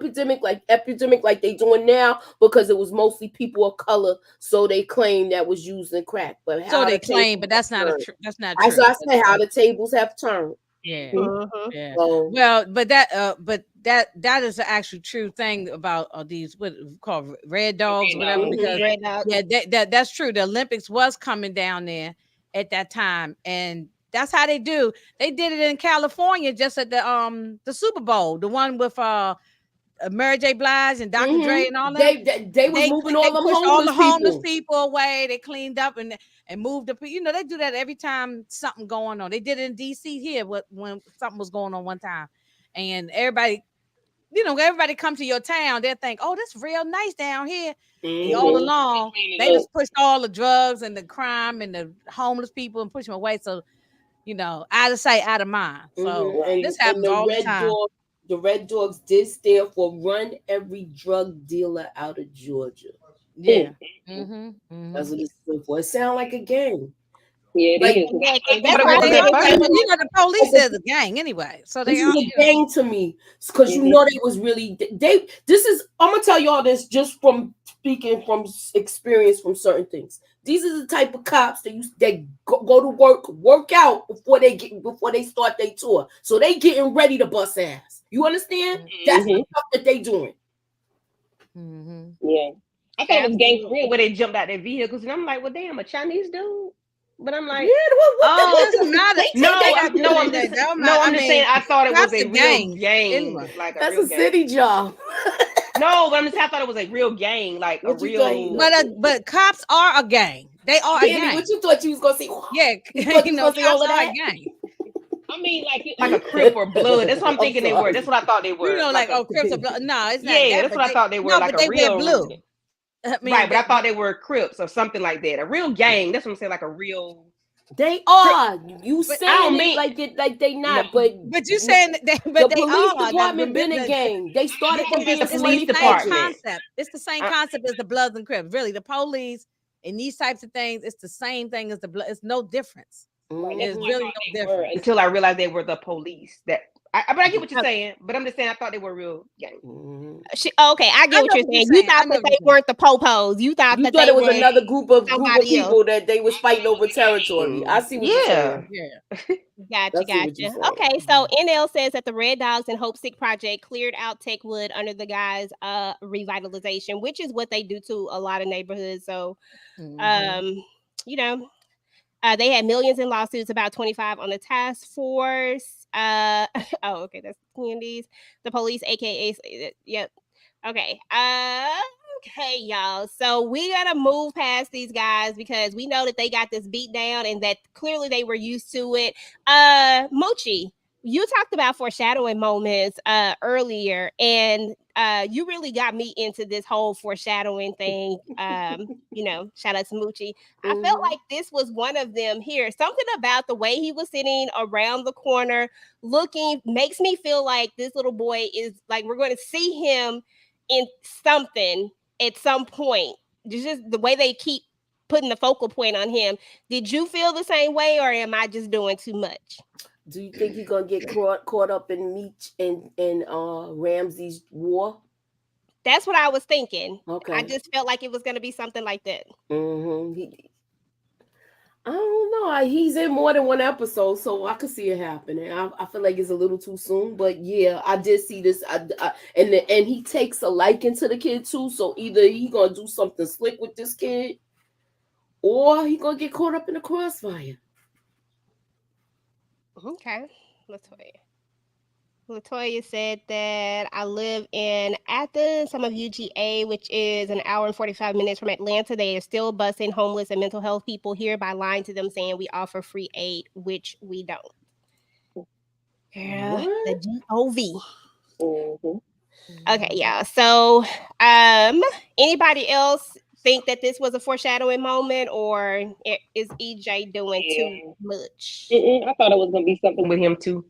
epidemic like they doing now, because it was mostly people of color. So they claim that was using crack. But So how they the tables claim, but that's not have turned. that's not As true. I say, how the tables have turned. Yeah. Mhm. Yeah. So Well, but that is the actual true thing about these what we call red dogs, whatever. dogs. Because Red Dog. yeah, that's true. The Olympics was coming down there at that time, and that's how they do. They did it in California just at the Super Bowl, the one with Mary J. Blige and Dr. Dre and all that. they was moving all them pushed all the homeless people. people away. They cleaned up and moved up. You know, they do that every time something going on. They did it in DC here when something was going on one time, and everybody come to your town. They'll think, oh, this real nice down here. And all along, they just pushed all the drugs and the crime and the homeless people and push them away. So, out of sight, out of mind. So this happens all the time. The Red Dogs did stand for run every drug dealer out of Georgia. Yeah. That's what it stood for. It sounds like a gang. Yeah, Like, it is. Exactly. That's That's what why it they was don't at say first. what The police is a gang anyway. So they This are. is a gang to me, because you know they was really this is, I'm gonna tell y'all this just from speaking from experience from certain things. These are the type of cops that go to work out before they start their tour. So they getting ready to bust ass. You understand? That's the stuff that they doing. Yeah. I thought it was gang for real where they jumped out their vehicles, and I'm like, well, damn, a Chinese dude. But I'm like, It doesn't matter. I'm just saying, I thought it was a real gang, anyway. like That's real a city job. No, but I'm just saying, I thought it was a real gang, like What a you real. But cops are a gang. They are a gang. What you thought you was gonna see? Yeah, cops are a gang. I mean, like a Crip or Blood. That's what I'm thinking they were. That's what I thought they were. Like Crips or Blood. No, it's not. Yeah, that's what I thought they were. No, like but a they real wear blue. Right, but I thought they were Crips or something like that. A real gang. That's what I'm saying. Like a real. They are. You I saying don't it mean- like they not, No. but you saying that the they police are. department been a gang. They started to be the the police police department. Concept. It's the same concept as the Bloods and Crips. Really, the police and these types of things, it's the same thing as the blood. It's no difference. There's really no difference. Until I realized they were the police. But I get what you're saying. But I'm just saying I thought they were real gang. Okay, I get what you're saying. You thought that they weren't the popos. You thought You that thought they it was were another group of people else. that they was fighting over territory. I see what you're saying. Gotcha. I see what you're saying. Okay, so NL says that the Red Dogs and Hope Sick Project cleared out Techwood under the guise revitalization, which is what they do to a lot of neighborhoods. So, they had millions in lawsuits, about 25 on the task force. Okay, that's Candies. The police, aka, yep. Okay. Okay, y'all. So we gotta move past these guys because we know that they got this beat down and that clearly they were used to it. Mochi, you talked about foreshadowing moments earlier, and you really got me into this whole foreshadowing thing. Shout out to Moochie. I felt like this was one of them here. Something about the way he was sitting around the corner looking makes me feel like this little boy is like we're going to see him in something at some point. Just the way they keep putting the focal point on him. Did you feel the same way, or am I just doing too much? Do you think he's gonna get caught up in Meech and Ramsey's war? That's what I was thinking. Okay. I just felt like it was going to be something like that. I don't know. He's in more than one episode, so I could see it happening. I feel like it's a little too soon, but yeah, I did see this. And he takes a liking to the kid too. So either he gonna do something slick with this kid, or he gonna get caught up in the crossfire. Okay, Latoya said that I live in Athens, some of UGA, which is an hour and 45 minutes from Atlanta. They are still busing homeless and mental health people here by lying to them saying we offer free aid, which we don't. Yeah, the GOV. Okay, yeah. So, anybody else think that this was a foreshadowing moment, or is EJ doing too much? I thought it was gonna be something with him too.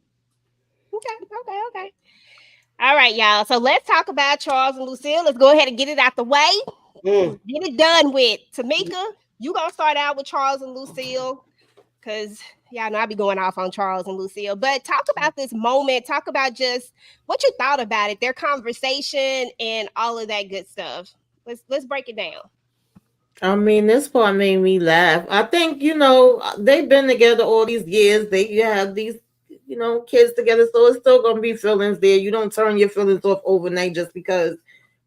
Okay. All right, y'all. So let's talk about Charles and Lucille. Let's go ahead and get it out the way. Get it done with. Tamika, you gonna start out with Charles and Lucille, because y'all know I be going off on Charles and Lucille. But talk about this moment. Talk about just what you thought about it, their conversation, and all of that good stuff. Let's break it down. I mean, this part made me laugh. I think, they've been together all these years. They have these, kids together. So it's still going to be feelings there. You don't turn your feelings off overnight just because,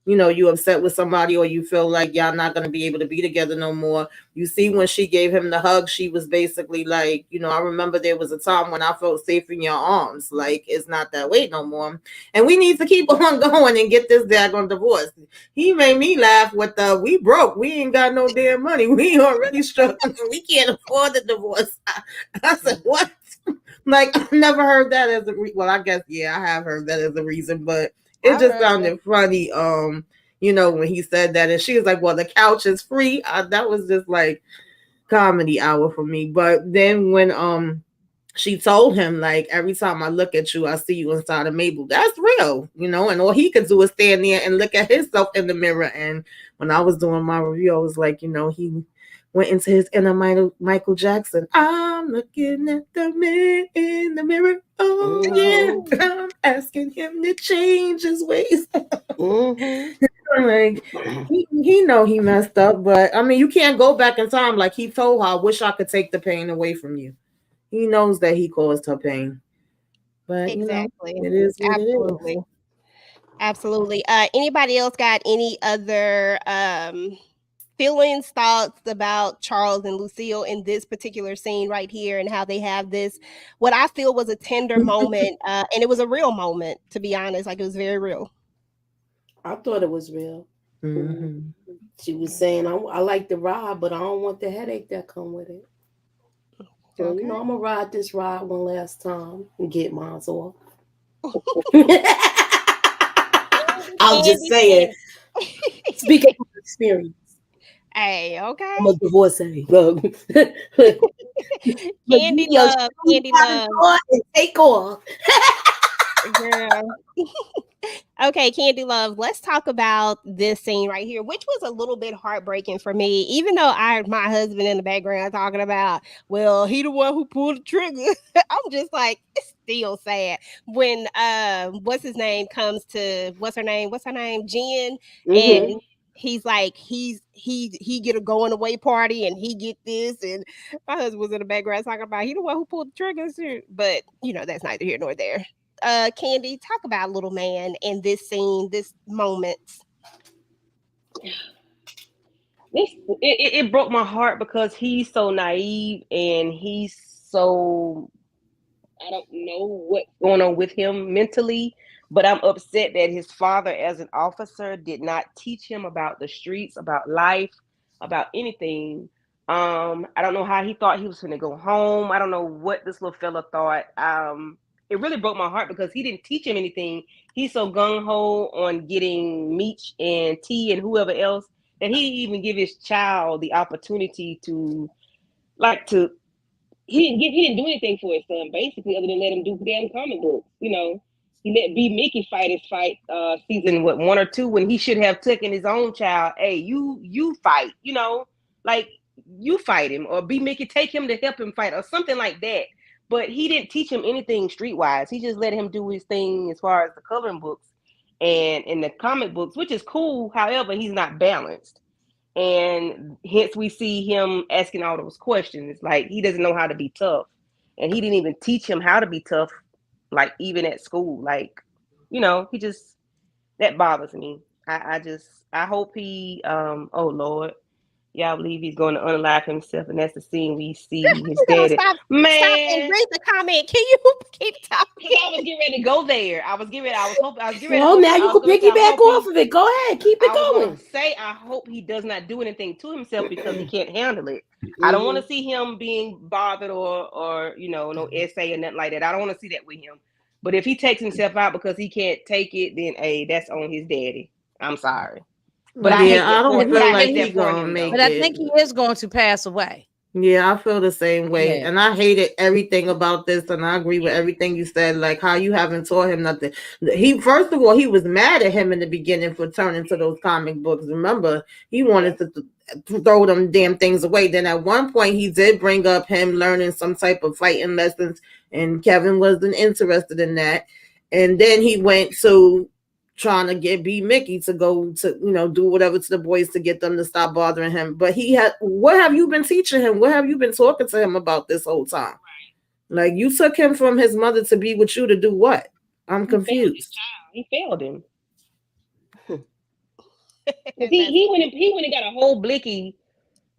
you upset with somebody or you feel like y'all not going to be able to be together no more. You see, when she gave him the hug, she was basically like, I remember there was a time when I felt safe in your arms. Like, it's not that way no more. And we need to keep on going and get this daggone divorce. He made me laugh with we broke. We ain't got no damn money. We already struggling. We can't afford the divorce. I said, what? Like, I've never heard that as well, I guess, yeah, I have heard that as a reason, but it just sounded funny, when he said that. And she was like, well, the couch is free. That was just like comedy hour for me. But then when she told him, like, every time I look at you, I see you inside of Mabel. That's real, and all he could do is stand there and look at himself in the mirror. And when I was doing my review, I was like, he went into his inner Michael Jackson. I'm looking at the man in the mirror. Oh, yeah. I'm asking him to change his ways. Like, he know he messed up, but I mean, you can't go back in time. Like he told her, I wish I could take the pain away from you. He knows that he caused her pain. But, exactly. It is what Absolutely. it is. Absolutely. Anybody else got any other feelings, thoughts about Charles and Lucille in this particular scene right here, and how they have this, what I feel was a tender moment, and it was a real moment, to be honest. Like, it was very real. I thought it was real. She was saying, I like the ride, but I don't want the headache that come with it. So, I'm going to ride this ride one last time and get mine off. I'm just saying. Speaking of experience. Hey, okay. I'm a divorcee. Candy love. Take off. Girl. Okay, Candy Love, let's talk about this scene right here, which was a little bit heartbreaking for me, even though I heard my husband in the background talking about, well, he the one who pulled the trigger. I'm just like, it's still sad when what's his name comes to what's her name, Jen, and he's like, he get a going away party and he get this, and my husband was in the background talking about he the one who pulled the trigger, but that's neither here nor there. Candy, talk about little man in this scene, this moment. It broke my heart because he's so naive and he's so, I don't know what's going on with him mentally, but I'm upset that his father, as an officer, did not teach him about the streets, about life, about anything. I don't know how he thought he was going to go home. I don't know what this little fella thought. it really broke my heart because he didn't teach him anything. He's so gung ho on getting Meech and T and whoever else that he didn't even give his child the opportunity to like to. He didn't do anything for his son basically other than let him do damn comic books. You know, he let B Mickey fight his fight season 1 or 2 when he should have taken his own child. Hey, you fight. You know, like you fight him or B Mickey take him to help him fight or something like that. But he didn't teach him anything streetwise. He just let him do his thing as far as the coloring books and in the comic books, which is cool. However, he's not balanced. And hence we see him asking all those questions. Like he doesn't know how to be tough. And he didn't even teach him how to be tough, like even at school. Like, you know, he just that bothers me. I hope he oh Lord. Yeah, I believe he's going to unalive himself, and that's the scene we see his You gonna daddy. stop and Man, read the comment. Can you keep talking? because I was getting ready to go there. I was getting ready. I was hoping. I was getting ready. Well, to now you can piggyback off of it. Go ahead, keep it I was going. gonna say I hope he does not do anything to himself because he can't handle it. I don't want to see him being bothered or you know no essay or nothing like that. I don't want to see that with him. But if he takes himself out because he can't take it, then hey, that's on his daddy. I'm sorry. But I hate that I don't for him. feel I like hate he that for gonna him make though. But I it. think he is going to pass away. Yeah, I feel the same way. Yeah. And I hated everything about this. And I agree with everything you said, like how you haven't taught him nothing. He, first of all, he was mad at him in the beginning for turning to those comic books. Remember, he wanted to throw them damn things away. Then at one point, he did bring up him learning some type of fighting lessons. And Kevin wasn't interested in that. And then he went to trying to get B Mickey to go to, you know, do whatever to the boys to get them to stop bothering him. But he had, what have you been teaching him? What have you been talking to him about this whole time? Like you took him from his mother to be with you to do what? I'm confused. He failed him. he went and got a whole blicky.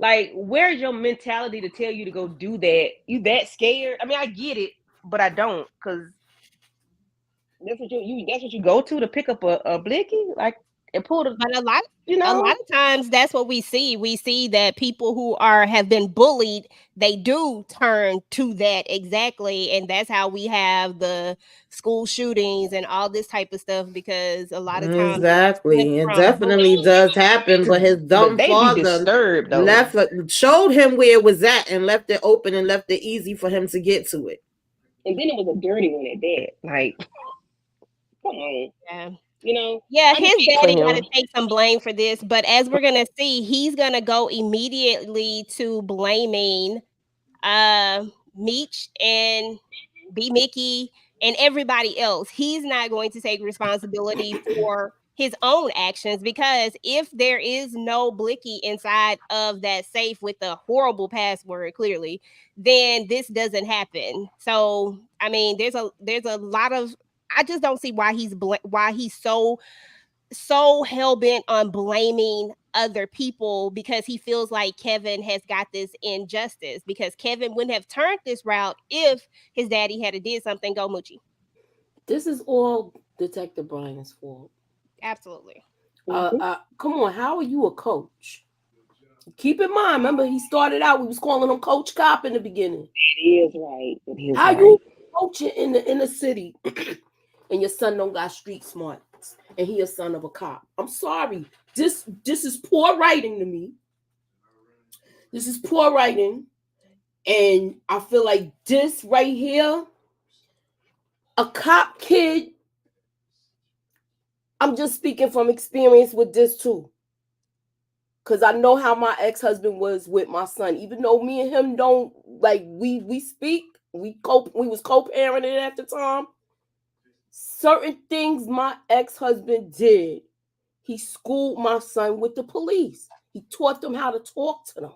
Like, where's your mentality to tell you to go do that? You that scared? I mean, I get it, but I don't, because that's what you go to pick up a blicky, like and pull the. But a lot know, of times that's what we see. We see that people who have been bullied, they do turn to that exactly, and that's how we have the school shootings and all this type of stuff. Because a lot of times, exactly, it definitely does happen. But his dumb father showed him where it was at and left it open and left it easy for him to get to it. And then it was a dirty one at that. Like, come on. Yeah. You know, yeah, his daddy got to take some blame for this, but as we're gonna see, he's gonna go immediately to blaming Meech and B Mickey and everybody else. He's not going to take responsibility for his own actions, because if there is no blicky inside of that safe with a horrible password, clearly, then this doesn't happen. So I mean, there's a lot of, I just don't see why he's so hell-bent on blaming other people, because he feels like Kevin has got this injustice, because Kevin wouldn't have turned this route if his daddy had did something. Go Moochie. This is all Detective Bryant's fault. Absolutely. Come on, how are you a coach? Keep in mind, remember he started out, we was calling him Coach Cop in the beginning. That is right. How you coaching in the inner city and your son don't got street smarts and he a son of a cop? I'm sorry. This is poor writing to me. This is poor writing. And I feel like this right here, a cop kid, I'm just speaking from experience with this too. Because I know how my ex-husband was with my son. Even though me and him don't, like, we speak, we was co-parenting at the time. Certain things my ex-husband did, he schooled my son with the police. He taught them how to talk to them.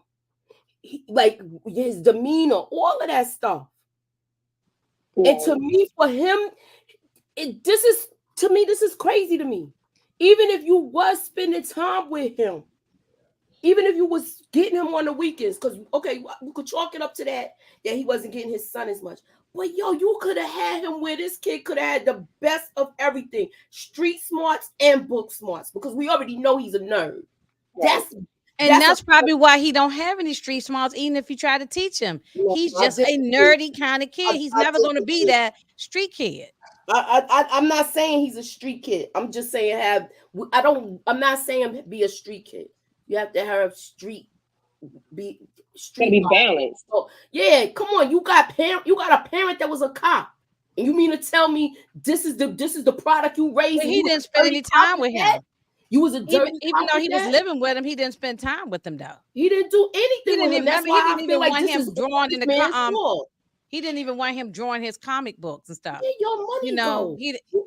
Like, his demeanor, all of that stuff. Yeah. And to me, for him, this is crazy to me. Even if you was spending time with him, even if you was getting him on the weekends, because, okay, you could chalk it up to that he wasn't getting his son as much. But, yo, you could have had him where this kid could have had the best of everything, street smarts and book smarts, because we already know he's a nerd. Right. And that's probably why he don't have any street smarts, even if you try to teach him. No, He's I just a disagree. nerdy kind of kid. He's I never going to be disagree. that street kid. I'm not saying he's a street kid. I'm just saying I'm not saying be a street kid. You have to have be Gotta street be knowledge. balanced. So yeah, come on. You got a parent that was a cop. And you mean to tell me this is the product you raised? But And he you was didn't a spend dirty any cop time with that? him. You was a dirty Even cop though with he was that? living with him, he didn't spend time with him though. He didn't do He anything didn't with him. even That's remember. He why didn't I feel even like want this is him drawing in this the man's fault. He didn't even want him drawing his comic books and stuff. Where your You money know, go?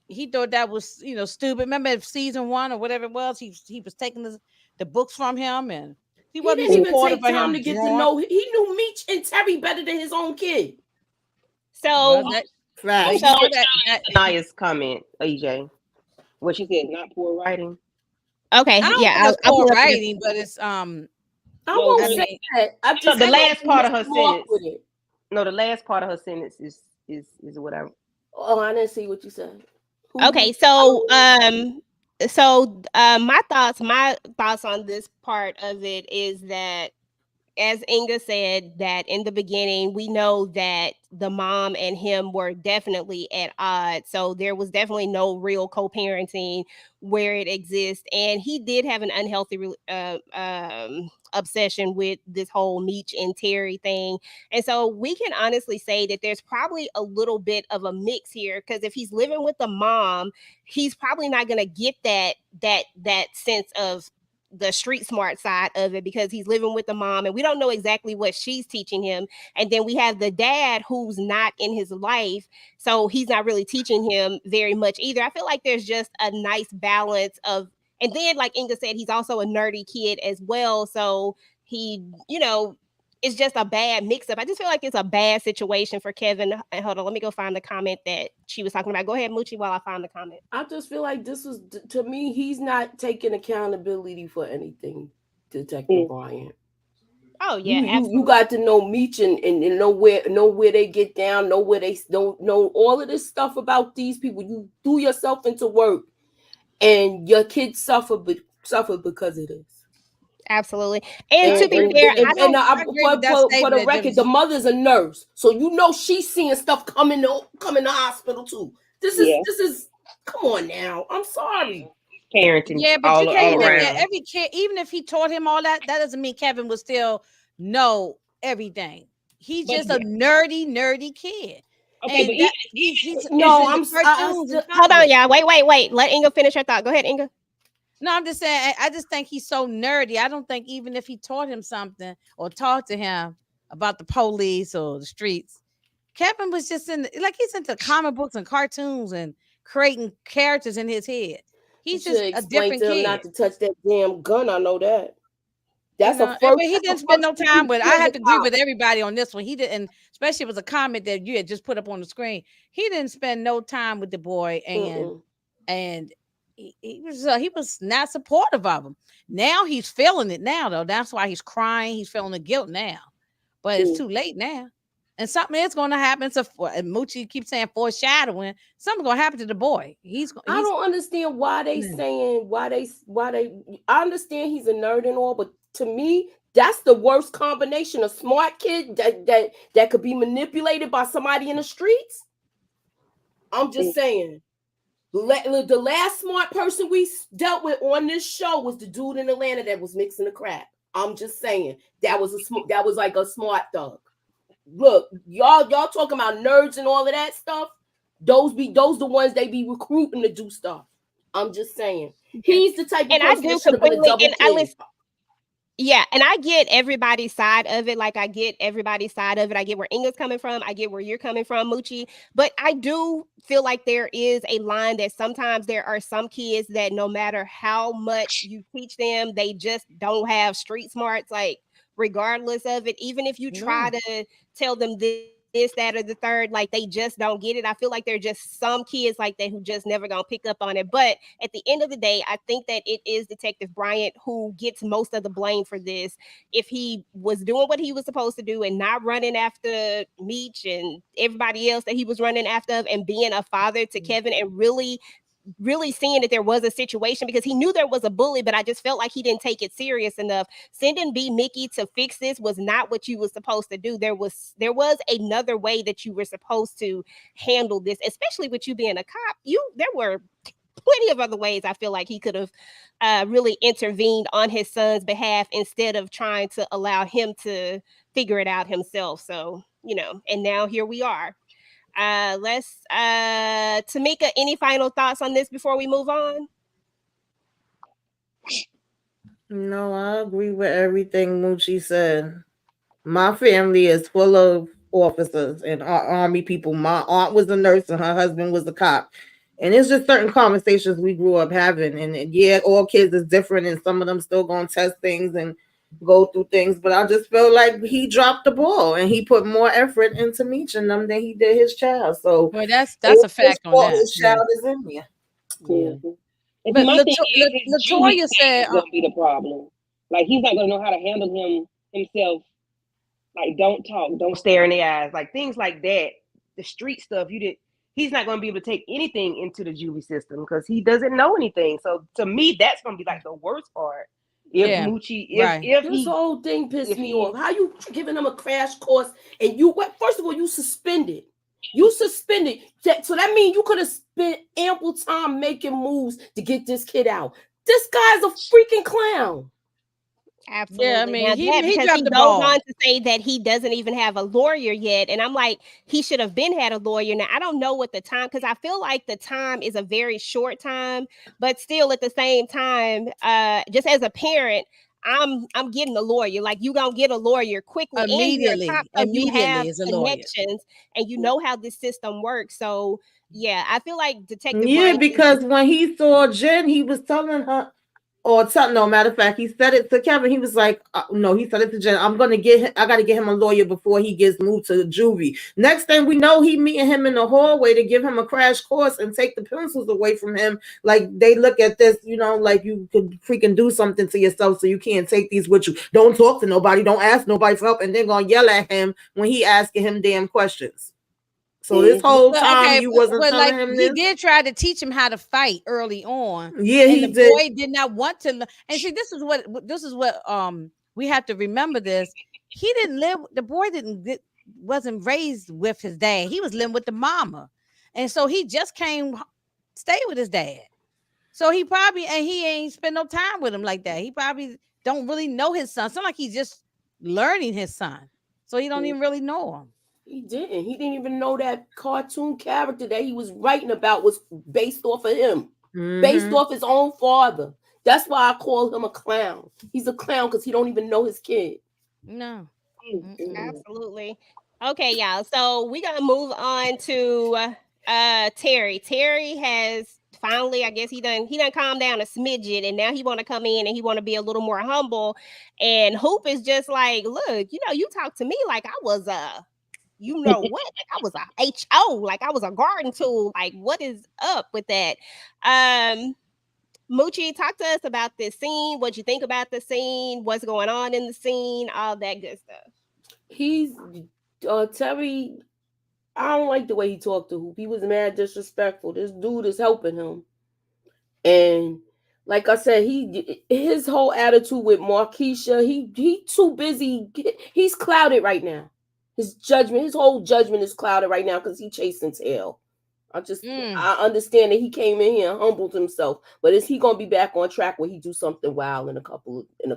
he thought that was stupid. Remember season 1 or whatever it was? He was taking the books from him, and he He wasn't didn't even supportive take of time him to get to drawing. know. He knew Meech and Terry better than his own kid. So, Well, that, Right. you So- know that Anaya's comment, EJ. What she said, not poor writing. okay, I don't yeah, think it's I'll poor pull up writing, but it's I No, won't I say mean, that. I just the I last know part of her Mr. Mark sentence. with it. No, the last part of her sentence is what I. Oh, I didn't see what you said. Okay, so my thoughts on this part of it is that, as Inga said, that in the beginning, we know that the mom and him were definitely at odds. So there was definitely no real co-parenting where it exists. And he did have an unhealthy obsession with this whole Meech and Terry thing. And so we can honestly say that there's probably a little bit of a mix here, because if he's living with the mom, he's probably not going to get that sense of the street smart side of it, because he's living with the mom and we don't know exactly what she's teaching him. And then we have the dad who's not in his life, so he's not really teaching him very much either. I feel like there's just a nice balance of, and then like Inga said, he's also a nerdy kid as well, so he, it's just a bad mix up. I just feel like it's a bad situation for Kevin. And hold on, let me go find the comment that she was talking about. Go ahead, Moochie, while I find the comment. I just feel like this was, to me, he's not taking accountability for anything, Detective Bryant. Oh yeah, you got to know Meech and know where they get down, know where they don't know all of this stuff about these people. You do yourself into work, and your kids suffer because of this. Absolutely. And to be fair, for the record, the mother's a nurse, so she's seeing stuff come in the hospital too. This is come on now. I'm sorry. Parenting. Yeah, but all, you can't all look around. at every kid. Even if he taught him all that, that doesn't mean Kevin would still know everything. He's just a nerdy kid. Okay, and but he's hold on, y'all. Wait. Let Inga finish her thought. Go ahead, Inga. No, I'm just saying, I just think he's so nerdy. I don't think even if he taught him something or talked to him about the police or the streets, Kevin was just he's into comic books and cartoons and creating characters in his head. He's just a different kid. Not to touch that damn gun. I know that. That's but he didn't spend no time with. I have to agree with everybody on this one. He didn't, especially it was a comment that you had just put up on the screen. He didn't spend no time with the boy, and he was not supportive of him. Now he's feeling it now, though. That's why he's crying. He's feeling the guilt now, but it's too late now. And something is going to happen. So Moochie keeps saying foreshadowing. Something's going to happen to the boy. I don't understand why they saying why they. I understand he's a nerd and all, but to me, that's the worst combination. A smart kid that could be manipulated by somebody in the streets. I'm just saying. The last smart person we dealt with on this show was the dude in Atlanta that was mixing the crack. I'm just saying that was like a smart thug. Look, y'all talking about nerds and all of that stuff. Those the ones they be recruiting to do stuff. I'm just saying. He's the type of person that should have been a double kid. Yeah, and I get everybody's side of it. Like, I get everybody's side of it. I get where Inga's coming from. I get where you're coming from, Moochie. But I do feel like there is a line that sometimes there are some kids that no matter how much you teach them, they just don't have street smarts, like, regardless of it. Even if you try to tell them this, that, or the third, like, they just don't get it. I feel like there are just some kids like that who just never gonna pick up on it. But at the end of the day, I think that it is Detective Bryant who gets most of the blame for this. If he was doing what he was supposed to do and not running after Meech and everybody else that he was running after, and being a father to Kevin and really really seeing that there was a situation because he knew there was a bully, but I just felt like he didn't take it serious enough. Sending B Mickey to fix this was not what you were supposed to do. There was another way that you were supposed to handle this, especially with you being a cop. There were plenty of other ways I feel like he could have really intervened on his son's behalf instead of trying to allow him to figure it out himself. So, and now here we are. Let's Tamika, any final thoughts on this before we move on? No, I agree with everything Moochie said. My family is full of officers and army people. My aunt was a nurse and her husband was a cop. And it's just certain conversations we grew up having. And yeah, all kids is different and some of them still gonna test things and go through things. But I just feel like he dropped the ball and he put more effort into Meech and them than he did his child. So Well, that's a fact on that. his child is in there. Yeah. And But my thing is, his juvie Latoya stage said, is gonna be the problem. Like he's not gonna know how to handle himself. Like don't talk, don't stare in the eyes, like things like that. The street stuff, he's not gonna be able to take anything into the juvie system because he doesn't know anything. So to me, that's gonna be like the worst part. If Yeah, Moochie, right. if This he, whole thing pissed if me he- off. How you giving him a crash course and you what? First of all, you suspended. You suspended. So that means you could have spent ample time making moves to get this kid out. This guy's a freaking clown. Absolutely. Yeah, I mean, Now he because dropped he the goes ball. on to say that he doesn't even have a lawyer yet, and I'm like, he should have been had a lawyer. Now I don't know what the time, because I feel like the time is a very short time, but still at the same time, just as a parent, I'm getting a lawyer. Like you gonna get a lawyer quickly, and you're a cop, so you have Immediately as a lawyer. connections, and you know how this system works. So yeah, I feel like Detective Yeah, Bryant. because when he saw Jen, he was telling her, or something. No matter of fact, he said it to Kevin. He was like, "No," he said it to Jen. I got to get him a lawyer before he gets moved to juvie." Next thing we know, he meeting him in the hallway to give him a crash course and take the pencils away from him. Like they look at this, like you could freaking do something to yourself, so you can't take these with you. Don't talk to nobody. Don't ask nobody for help, and they're gonna yell at him when he asking him damn questions. So this whole time you wasn't telling him this. He did try to teach him how to fight early on. Yeah, and he the did. boy did not want to learn. And see, this is what we have to remember this. He didn't live, the boy wasn't raised with his dad. He was living with the mama. And so he just stay with his dad. So he ain't spend no time with him like that. He probably don't really know his son. It's not like he's just learning his son. So he don't even really know him. He didn't. He didn't even know that cartoon character that he was writing about was based off of him, based off his own father. That's why I call him a clown. He's a clown because he don't even know his kid. No. Absolutely. Okay, y'all. So we're gonna move on to Terry. Terry has finally, I guess he done calmed down a smidget, and now he want to come in and he want to be a little more humble. And Hoop is just like, look, you talk to me like I was what? Like I was a HO, like I was a garden tool. Like, what is up with that? Moochie, talk to us about this scene. What you think about the scene? What's going on in the scene? All that good stuff. He's Terry. I don't like the way he talked to Hoop. He was mad disrespectful. This dude is helping him, and like I said, his whole attitude with Markeisha. He too busy. He's clouded right now. His whole judgment is clouded right now because he's chasing tail. I understand that he came in here and humbled himself, but is he gonna be back on track when he do something wild in a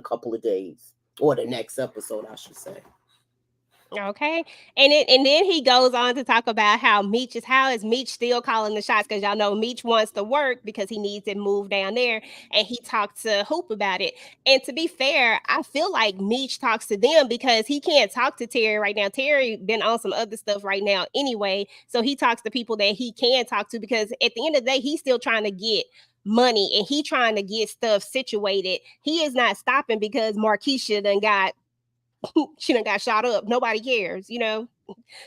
couple of days, or the next episode, I should say? Okay. And then he goes on to talk about how is Meech still calling the shots, because y'all know Meech wants to work because he needs it moved down there, and he talked to Hoop about it. And to be fair, I feel like Meech talks to them because he can't talk to Terry right now. Terry been on some other stuff right now anyway, so he talks to people that he can talk to, because at the end of the day, he's still trying to get money and he trying to get stuff situated. He is not stopping because Markeisha got shot up. Nobody cares,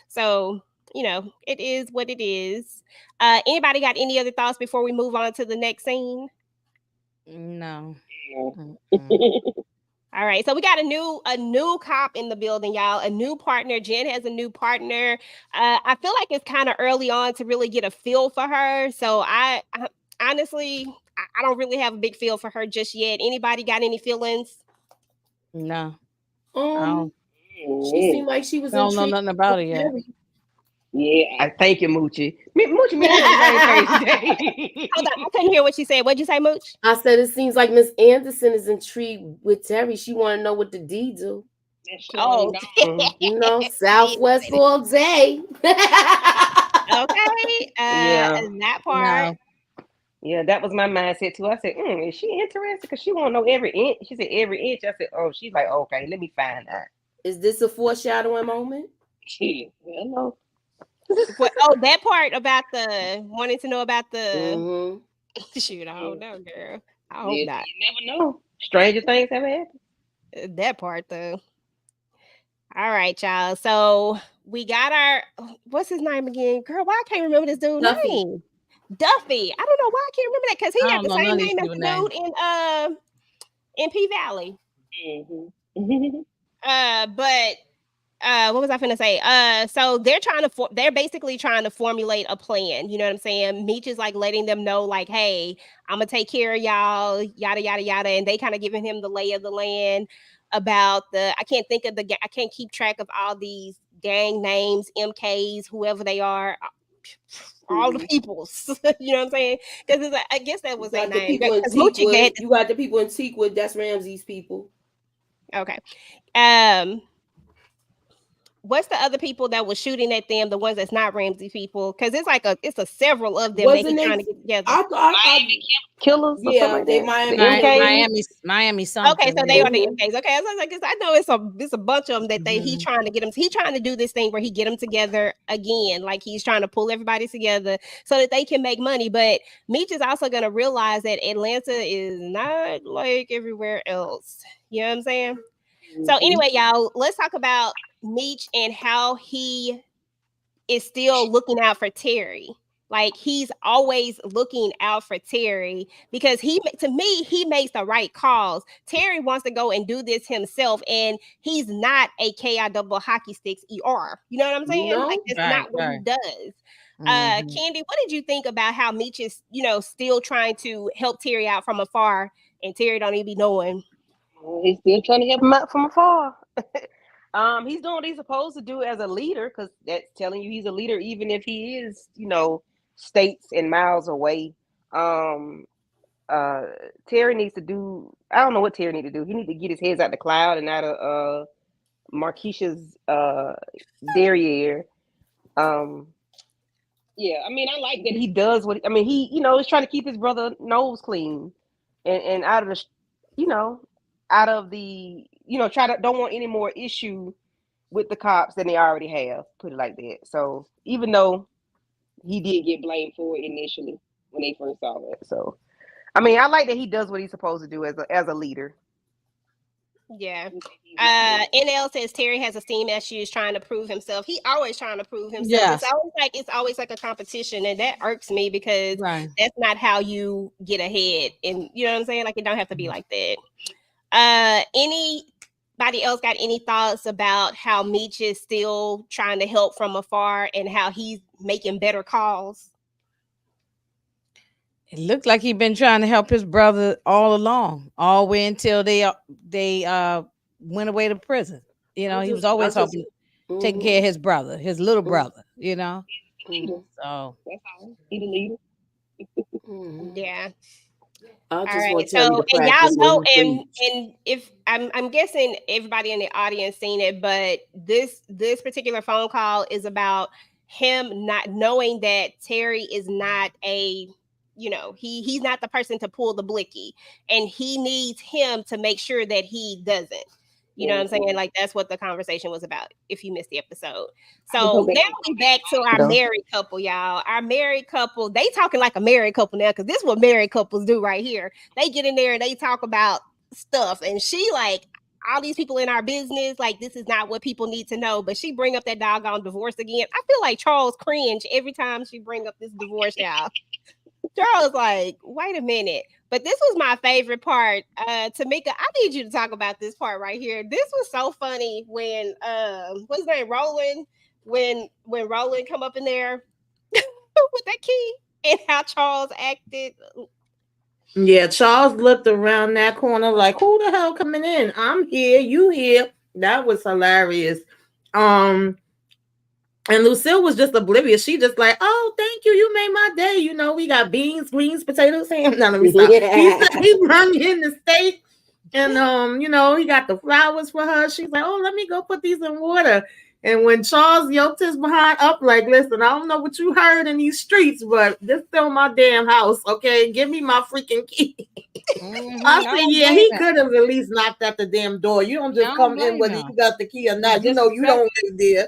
So, it is what it is. Anybody got any other thoughts before we move on to the next scene? No. All right, so we got a new cop in the building, y'all. A new partner. Jen has a new partner. I feel like it's kind of early on to really get a feel for her. So I honestly, I don't really have a big feel for her just yet. Anybody got any feelings? No, She seemed like she was I don't know intrigued nothing about it with yet. Terry. Yeah, I thank you, Moochie. Moochie, me and you on the same page today. Hold on, I couldn't hear what you said. What'd you say, Mooch? I said it seems like Miss Anderson is intrigued with Terry. She want to know what the D do. That's Oh, You know, Southwest all day. okay. Yeah. That part. No, Yeah, that was my mindset too. I said, is she interested? Because she want to know every inch. She said every inch. I said, oh, she's like, okay, let me find out. Is this a foreshadowing moment? Shit, hello. What, oh, that part about the wanting to know about the Mm-hmm. shoot. I don't know, girl. I hope Yeah, not. you never know. Stranger things have happened. That part though. All right, y'all. So we got our what's his name again? Girl, why I can't remember this dude's Duffy. name? Duffy. I don't know why I can't remember that because he I got don't the know same none of these name as people's the dude in P Valley. Mm-hmm. But what was I finna say? So they're basically trying to formulate a plan. You know what I'm saying? Meech is like letting them know, like, hey, I'm gonna take care of y'all, yada yada yada, and they kind of giving him the lay of the land about I can't keep track of all these gang names, MKs, whoever they are. All the peoples, you know what I'm saying? Because I guess that was their Got the name. people in Because Moochie Teakwood. had You got the people in Teakwood. That's Ramsey's people. okay. What's the other people that was shooting at them? The ones that's not Ramsey people, because it's a several of them that Wasn't he's they? trying to get together. I thought. Killers or Yeah, something they like that. The Miami. MK. Miami something. Okay, so they Yeah. are the MKs. Okay, I was like, 'cause I know it's a bunch of them that he Mhm. trying to get them. He trying to do this thing where he get them together again, like he's trying to pull everybody together so that they can make money. But Meech is also gonna realize that Atlanta is not like everywhere else. You know what I'm saying? So anyway, y'all, let's talk about Meech and how he is still looking out for Terry. Like he's always looking out for Terry because to me, he makes the right calls. Terry wants to go and do this himself, and he's not a KI double hockey sticks ER. You know what I'm saying? No, like that's not what he does. Mhm. Candy, what did you think about how Meech is, still trying to help Terry out from afar, and Terry don't even be knowing? He's still trying to help him out from afar. He's doing what he's supposed to do as a leader, because that's telling you he's a leader, even if he is, states and miles away. Um, Terry needs to do. I don't know what Terry need to do. He need to get his heads out the cloud and out of Marquisha's derriere. Yeah, I mean, I like that he does what. I mean, he is trying to keep his brother nose clean, and out of the, out of the, try to don't want any more issue with the cops than they already have. Put it like that. So even though he did get blamed for it initially when they first saw it, so I mean, I like that he does what he's supposed to do as a leader. Yeah. NL says Terry has esteem issues trying to prove himself. He always trying to prove himself. Yes. It's always like a competition, and that irks me because that's not how you get ahead. And you know what I'm saying? Like it don't have to be like that. Anybody else got any thoughts about how Meech is still trying to help from afar and how he's making better calls? It looked like he'd been trying to help his brother all along, all the way until they went away to prison. He was always helping, taking care of his brother, his little brother. So that's all. He's the leader. Yeah. I just all want right. Terry So, to and practice y'all know, what he preached. and if I'm guessing everybody in the audience seen it, but this particular phone call is about him not knowing that Terry is not he's not the person to pull the blicky, and he needs him to make sure that he doesn't. You know what I'm saying? Like that's what the conversation was about. If you missed the episode, so now we back to our married couple, y'all. Our married couple, they talking like a married couple now, because this is what married couples do right here. They get in there and they talk about stuff, and she like all these people in our business. Like this is not what people need to know, but she bring up that doggone divorce again. I feel like Charles cringe every time she bring up this divorce, y'all. Charles like, wait a minute. But this was my favorite part. Tamika, I need you to talk about this part right here. This was so funny when what's his name? Roland, when Roland come up in there with that key and how Charles acted. Yeah, Charles looked around that corner like, who the hell coming in? I'm here, you here. That was hilarious. And Lucille was just oblivious. She just like, oh, thank you. You made my day. You know, we got beans, greens, potatoes, ham. Now let me stop. He said he brought in the steak. And you know, he got the flowers for her. She's like, oh, let me go put these in water. And when Charles yoked his behind up, like, listen, I don't know what you heard in these streets, but this still my damn house, okay? Give me my freaking key. I said, yeah, he could have at least knocked at the damn door. You don't just come in whether you got the key or not. You know, you don't live there.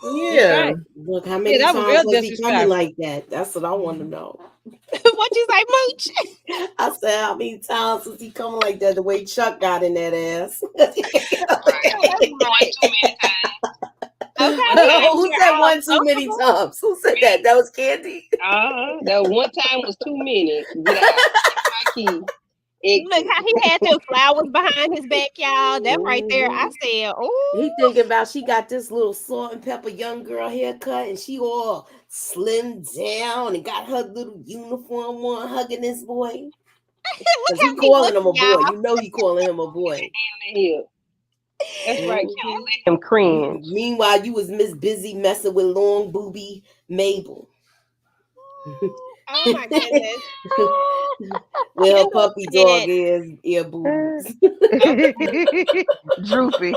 Yeah. Right. Look, how many that was times real was he coming like that? That's what I want to know. What you say, Mooch? I said, how many times was he coming like that? The way Chuck got in that ass. Okay. Who said one too many times? Who said that? That was Candy. That one time was too many. Get out. My key. Look how he had them flowers behind his back, y'all. That right there, I said, oh. He thinking about she got this little salt and pepper young girl haircut, and she all slimmed down and got her little uniform on, hugging this boy. Because he calling him a boy. You know he calling him a boy. That's right. Can't let him cringe. Meanwhile, you was Miss Busy messing with long booby Mabel. Oh my goodness. With her puppy dog ear boobs. Droopy.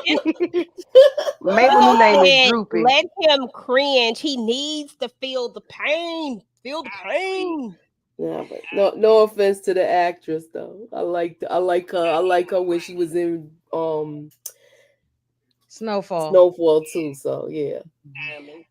Mabel new name is Droopy. Let him cringe. He needs to feel the pain. Feel the pain. Yeah, but no offense to the actress though. I like her. I like her when she was in Snowfall too. So yeah.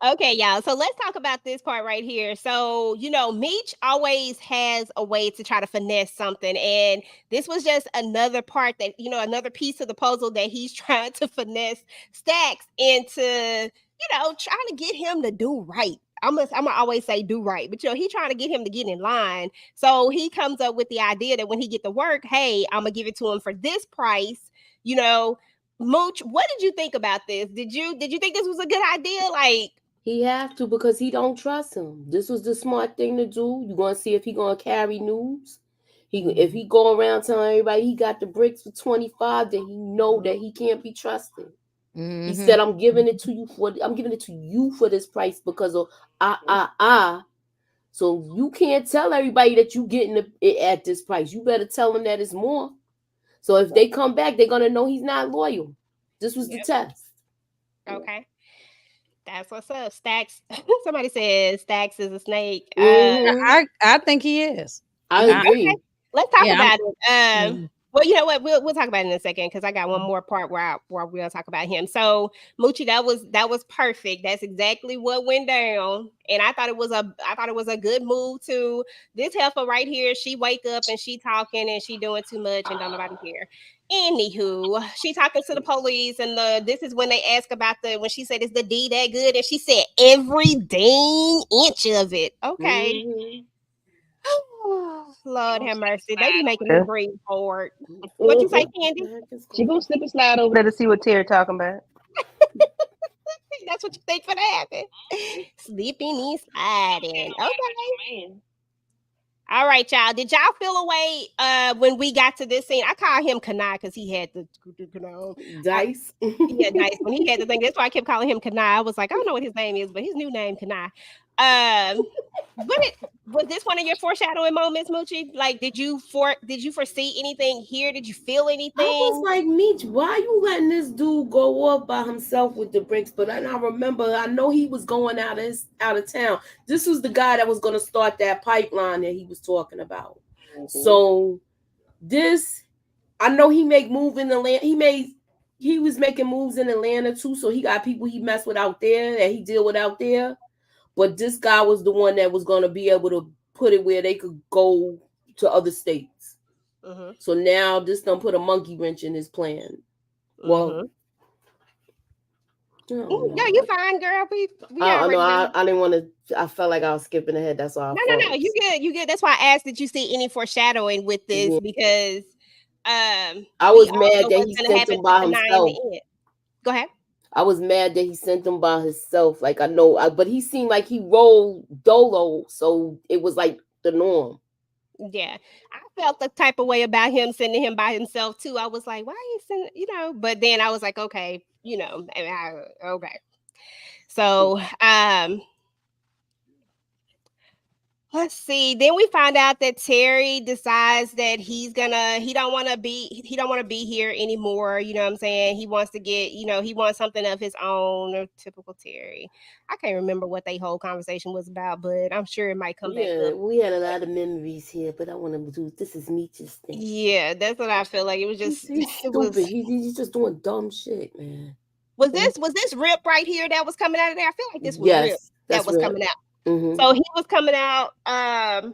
Okay, y'all. So let's talk about this part right here. So, you know, Meech always has a way to try to finesse something. And this was just another part that, you know, another piece of the puzzle that he's trying to finesse Stacks into, you know, trying to get him to do right. I'm gonna always say do right, but you know, he trying to get him to get in line. So he comes up with the idea that when he get to work, hey, I'm gonna give it to him for this price, you know. Mooch, what did you think about this? Did you think this was a good idea? Like, he have to because he don't trust him. This was the smart thing to do. You're gonna see if he gonna carry news. If he go around telling everybody he got the bricks for 25, then he know that he can't be trusted. Mm-hmm. He said, I'm giving it to you for this price because of So you can't tell everybody that you getting it at this price. You better tell them that it's more. So if they come back, they're gonna know he's not loyal. This was the test. Okay. That's what's up. Stacks. Somebody says Stacks is a snake. I think he is. I agree. Okay. Let's talk about it. Well, you know what? We'll talk about it in a second because I got one more part where we'll talk about him. So, Moochie, that was perfect. That's exactly what went down, and I thought it was a good move to this heifer right here. She wake up and she talking and she doing too much and don't nobody care. Anywho, she talking to the police, and this is when they ask about when she said, "Is the D that good?" And she said, "Every dang inch of it." Okay. Mm-hmm. Lord have mercy. They be making me breathe forward. What you say, Candy? She gonna slip and slide over there to see what Terry talking about. That's what you think for that happen. Slipping and sliding. Okay. All right, y'all. Did y'all feel away when we got to this scene? I call him Kanai because he had the dice. Yeah, dice. When he had the thing, that's why I kept calling him Kanai. I was like, I don't know what his name is, but his new name Kanai. Was this one of your foreshadowing moments, Moochie? Like, did you foresee anything here? Did you feel anything? I was like, Meech, why you letting this dude go off by himself with the bricks? But I know he was going out of town. This was the guy that was going to start that pipeline that he was talking about. Mm-hmm. So I know he make move in Atlanta. He was making moves in Atlanta too. So he got people he messed with out there that he deal with out there. But this guy was the one that was going to be able to put it where they could go to other states. Uh-huh. So now this done put a monkey wrench in his plan. Well, no, you fine, girl. We I didn't want to. I felt like I was skipping ahead. That's all. No. You good. That's why I asked, did you see any foreshadowing with this? Because I was mad that he sent him by himself. Go ahead. I was mad that he sent him by himself. Like I know, but he seemed like he rolled dolo, so it was like the norm. Yeah, I felt the type of way about him sending him by himself too. I was like, why are you sending, but then I was like, okay, okay. So, let's see. Then we find out that Terry decides that he don't want to be here anymore. You know what I'm saying? He wants to get, he wants something of his own, or typical Terry. I can't remember what they whole conversation was about, but I'm sure it might come back Yeah, up. we had a lot of memories here, but I want to do this is Meech's thing. Yeah, that's what I feel like. It was just He's it was stupid. He's just doing dumb shit, man. was this Rip right here that was coming out of there? I feel like this was Rip Yes, that that's was real. coming out. Mm-hmm. So he was coming out, and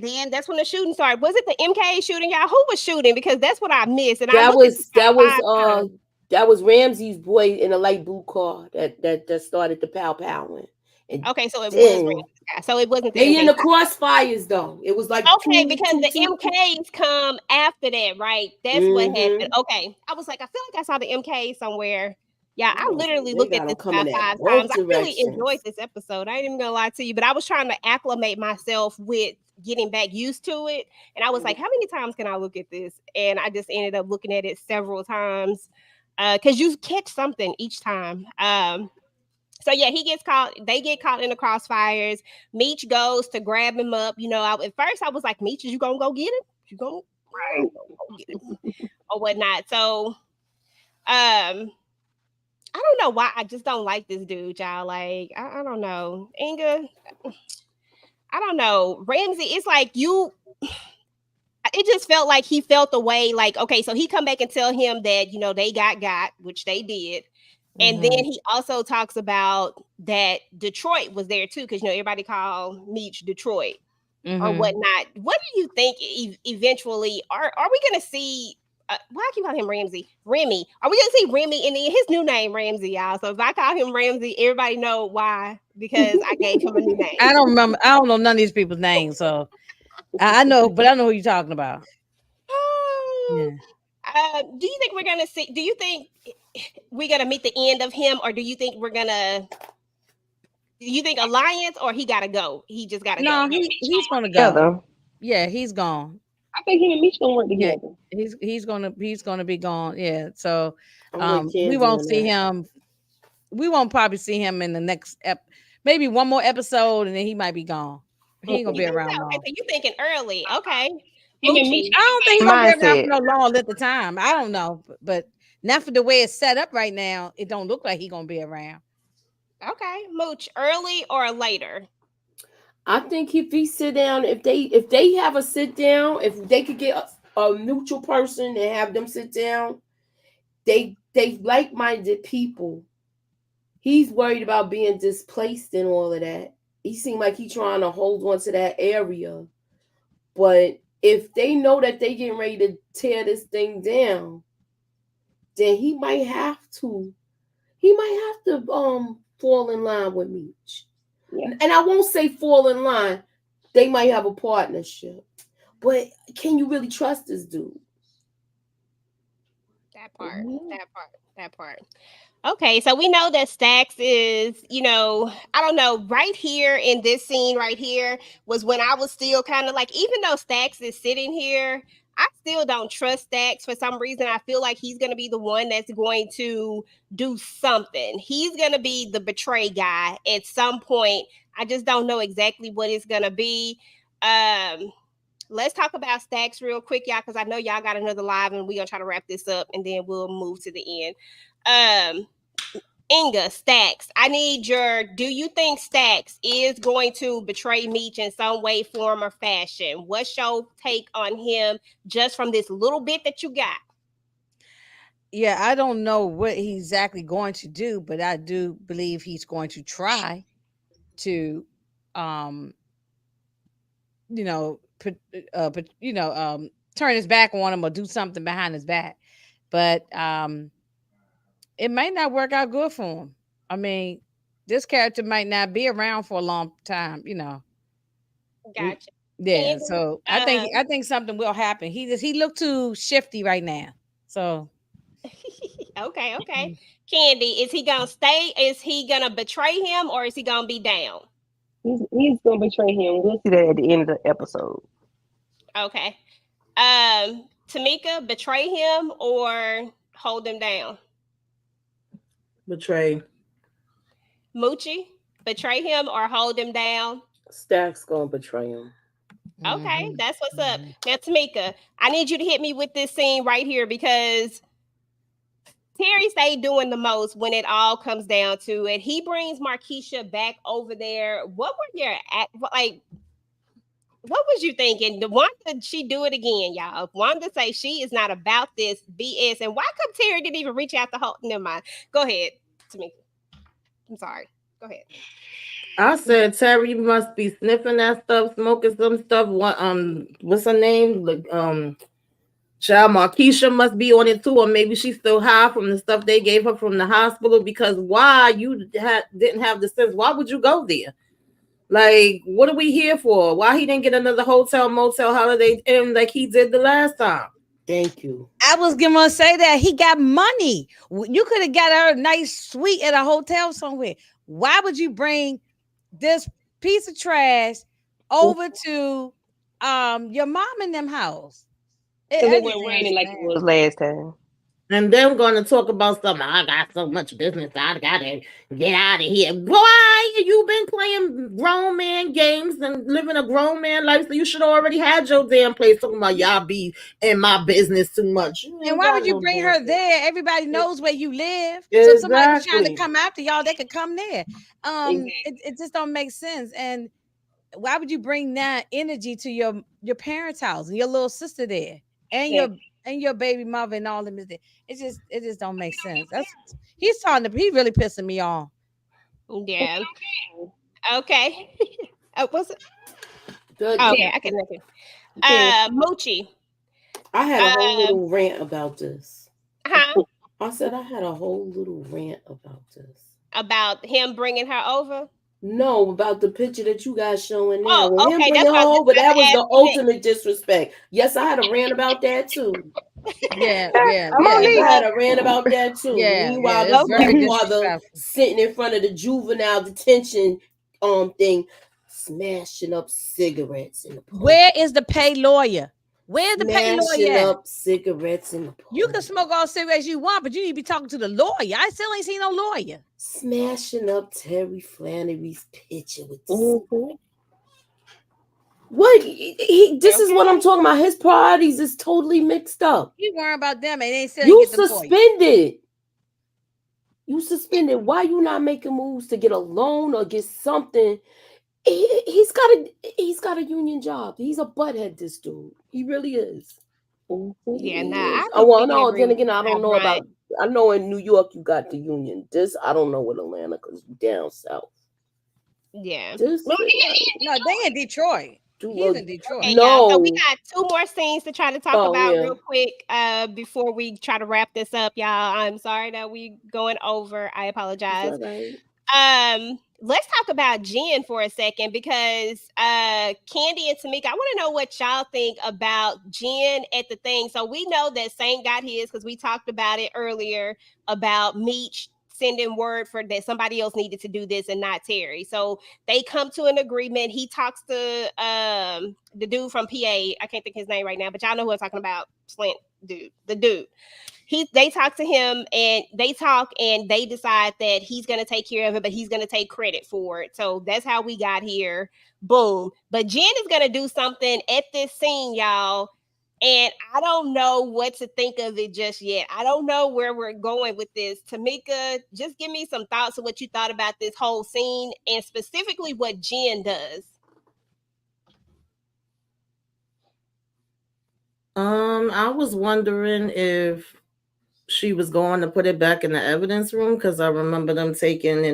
then that's when the shooting started. Was it the MK shooting, y'all? Who was shooting? Because that's what I missed, and I That looked at was this that like was 5 times. that was Ramsey's boy in a light blue car that started the pow powing. And Okay, so it was then Ramsey's guy. So it wasn't the they in MK. the crossfires though. It was like Okay, two because two the two. MKs come after that, right? That's what happened. Mm-hmm. Okay. I was like, I feel like I saw the MK somewhere. Yeah, I I was like, literally they looked at got them this about coming at 5 times. both I really enjoyed directions. this episode. I ain't even gonna lie to you, but I was trying to acclimate myself with getting back used to it. And I was like, how many times can I look at this? And I just ended up looking at it several times. Because you catch something each time. So yeah, he gets caught. They get caught in the crossfires. Meech goes to grab him up. At first I was like, Meech, is you gonna go get him? You gonna Right. go get him or whatnot? So I don't know why I just don't like this dude, y'all. Like I don't know, Inga. I don't know, Ramsey. It's like you. It just felt like he felt the way. Like okay, so he come back and tell him that they got, which they did. And then he also talks about that Detroit was there too, because everybody called Meech Detroit or whatnot. What do you think eventually are we gonna see? Why I keep calling him Ramsey? Remy. Are we gonna see Remy in his new name, Ramsey, y'all? So if I call him Ramsey, everybody know why, because I gave him a new name. I don't remember. I don't know none of these people's names, so I know, but I know who you're talking about. Yeah. Do you think we're gonna see? Do you think we're gonna meet the end of him, or do you think we're gonna? Do you think Alliance, or he gotta go? He just gotta No, go. he's gonna go. Together. Yeah, he's gone. I think him and Meech gonna work Yeah, together. he's gonna be gone. Yeah, so I'm with we Candy won't on see that. him. We won't probably see him in the next maybe one more episode, and then he might be gone. He ain't gonna You be think so? around Okay, long. so you thinking early? Okay, Him and Meech Moochie. I don't think he's gonna be around for mindset. no long at the time. I don't know, but not for the way it's set up right now. It don't look like he's gonna be around. Okay, Mooch, early or later? I think if he sit down, if they have a sit down, if they could get a neutral person and have them sit down, they like minded people. He's worried about being displaced and all of that. He seemed like he's trying to hold on to that area. But if they know that they getting ready to tear this thing down, then he might have to. He might have to fall in line with Meech. Yeah. And I won't say fall in line. They might have a partnership. But can you really trust this dude? That part. Mhm. That part. That part. Okay, so we know that Stacks is, I don't know, right here in this scene right here was when I was still kind of like, even though Stacks is sitting here, I still don't trust Stacks for some reason. I feel like he's going to be the one that's going to do something. He's going to be the betray guy at some point. I just don't know exactly what it's going to be. Let's talk about Stacks real quick, y'all, because I know y'all got another live and we're going to try to wrap this up and then we'll move to the end. Inga, Stacks, do you think Stacks is going to betray Meech in some way, form, or fashion? What's your take on him just from this little bit that you got? Yeah, I don't know what he's exactly going to do, but I do believe he's going to try to, um, put, turn his back on him or do something behind his back. But it might not work out good for him. I mean, this character might not be around for a long time. We- Gotcha. Yeah, And so I think something will happen. He looked too shifty right now. So Okay, okay. Candy, is he gonna stay? Is he gonna betray him, or is he gonna be down? He's gonna betray him. We'll see that at the end of the episode. Okay. Tamika, betray him or hold him down? Betray. Moochie, betray him or hold him down? Stack's gonna betray him. Okay, that's what's up. Now, Tamika, I need you to hit me with this scene right here because Terry stayed doing the most when it all comes down to it. He brings Markeisha back over there. What were your like? What was you thinking? The Wanda, she do it again, y'all. Wanda say she is not about this BS, and why come Terry didn't even reach out to hold? Never mind. Go ahead, Tamika. I'm sorry. Go ahead. I said Terry must be sniffing that stuff, smoking some stuff. What's her name? Child Markeisha must be on it too, or maybe she's still high from the stuff they gave her from the hospital. Because why you didn't have the sense? Why would you go there? Like, what are we here for? Why he didn't get another hotel, motel, holiday inn like he did the last time? Thank you. I was gonna say that he got money. You could have got her a nice suite at a hotel somewhere. Why would you bring this piece of trash over to your mom and them house? Because it wasn't raining like it was last time. And then going to talk about something. I got so much business. I gotta get out of here. Boy, you been playing grown man games and living a grown man life. So you should have already had your damn place. Talking about y'all be in my business too much. And why would you bring her there? Everybody knows where you live. Exactly. So if somebody's trying to come after y'all, they could come there. Exactly. It just don't make sense. And why would you bring that energy to your parents' house and your little sister there and your baby mother and all them is there? It just don't make sense. He really pissing me off. Yeah. Okay. What's it? Good. Okay, I can look it. Moochie. I had a whole little rant about this. Huh? I said I had a whole little rant about this. About him bringing her over? No, about the picture that you guys showing now. Oh, okay, him bringing her over, that was the ultimate disrespect. Yes, I had a rant about that too. Yeah. I had a rant about that too. Yeah, Meanwhile, yeah, this mother sitting in front of the juvenile detention thing, smashing up cigarettes in the park. Where is the pay lawyer? Where's the pay lawyer? Smashing up cigarettes in the park. You can smoke all cigarettes you want, but you need to be talking to the lawyer. I still ain't seen no lawyer. Smashing up Terry Flannery's picture with the What? This is what I'm talking about. His priorities is totally mixed up. You worry about them, and they still You get them suspended. You suspended. Why you not making moves to get a loan or get something? He's got a union job. He's a butthead. This dude, he really is. Yeah, nah. Then again, I don't know about. I know in New York you got the union. I don't know with Atlanta because you down south. Yeah. no, they in Detroit. He's in Detroit. Okay, no. So we got 2 more scenes to try to talk about real quick before we try to wrap this up, y'all. I'm sorry that we going over. I apologize. Let's talk about Jen for a second because Candy and Tamika, I want to know what y'all think about Jen at the thing. So we know that Saint got his because we talked about it earlier about Meech sending word for that somebody else needed to do this and not Terry. So they come to an agreement. He talks to the dude from PA. I can't think his name right now, but y'all know who I'm talking about. Slint dude, the dude. They talk to him and they decide that he's going to take care of it, but he's going to take credit for it. So that's how we got here. Boom. But Jen is going to do something at this scene, y'all. And I don't know what to think of it just yet. I don't know where we're going with this. Tamika, just give me some thoughts of what you thought about this whole scene and specifically what Jen does. I was wondering if she was going to put it back in the evidence room because I remember them taking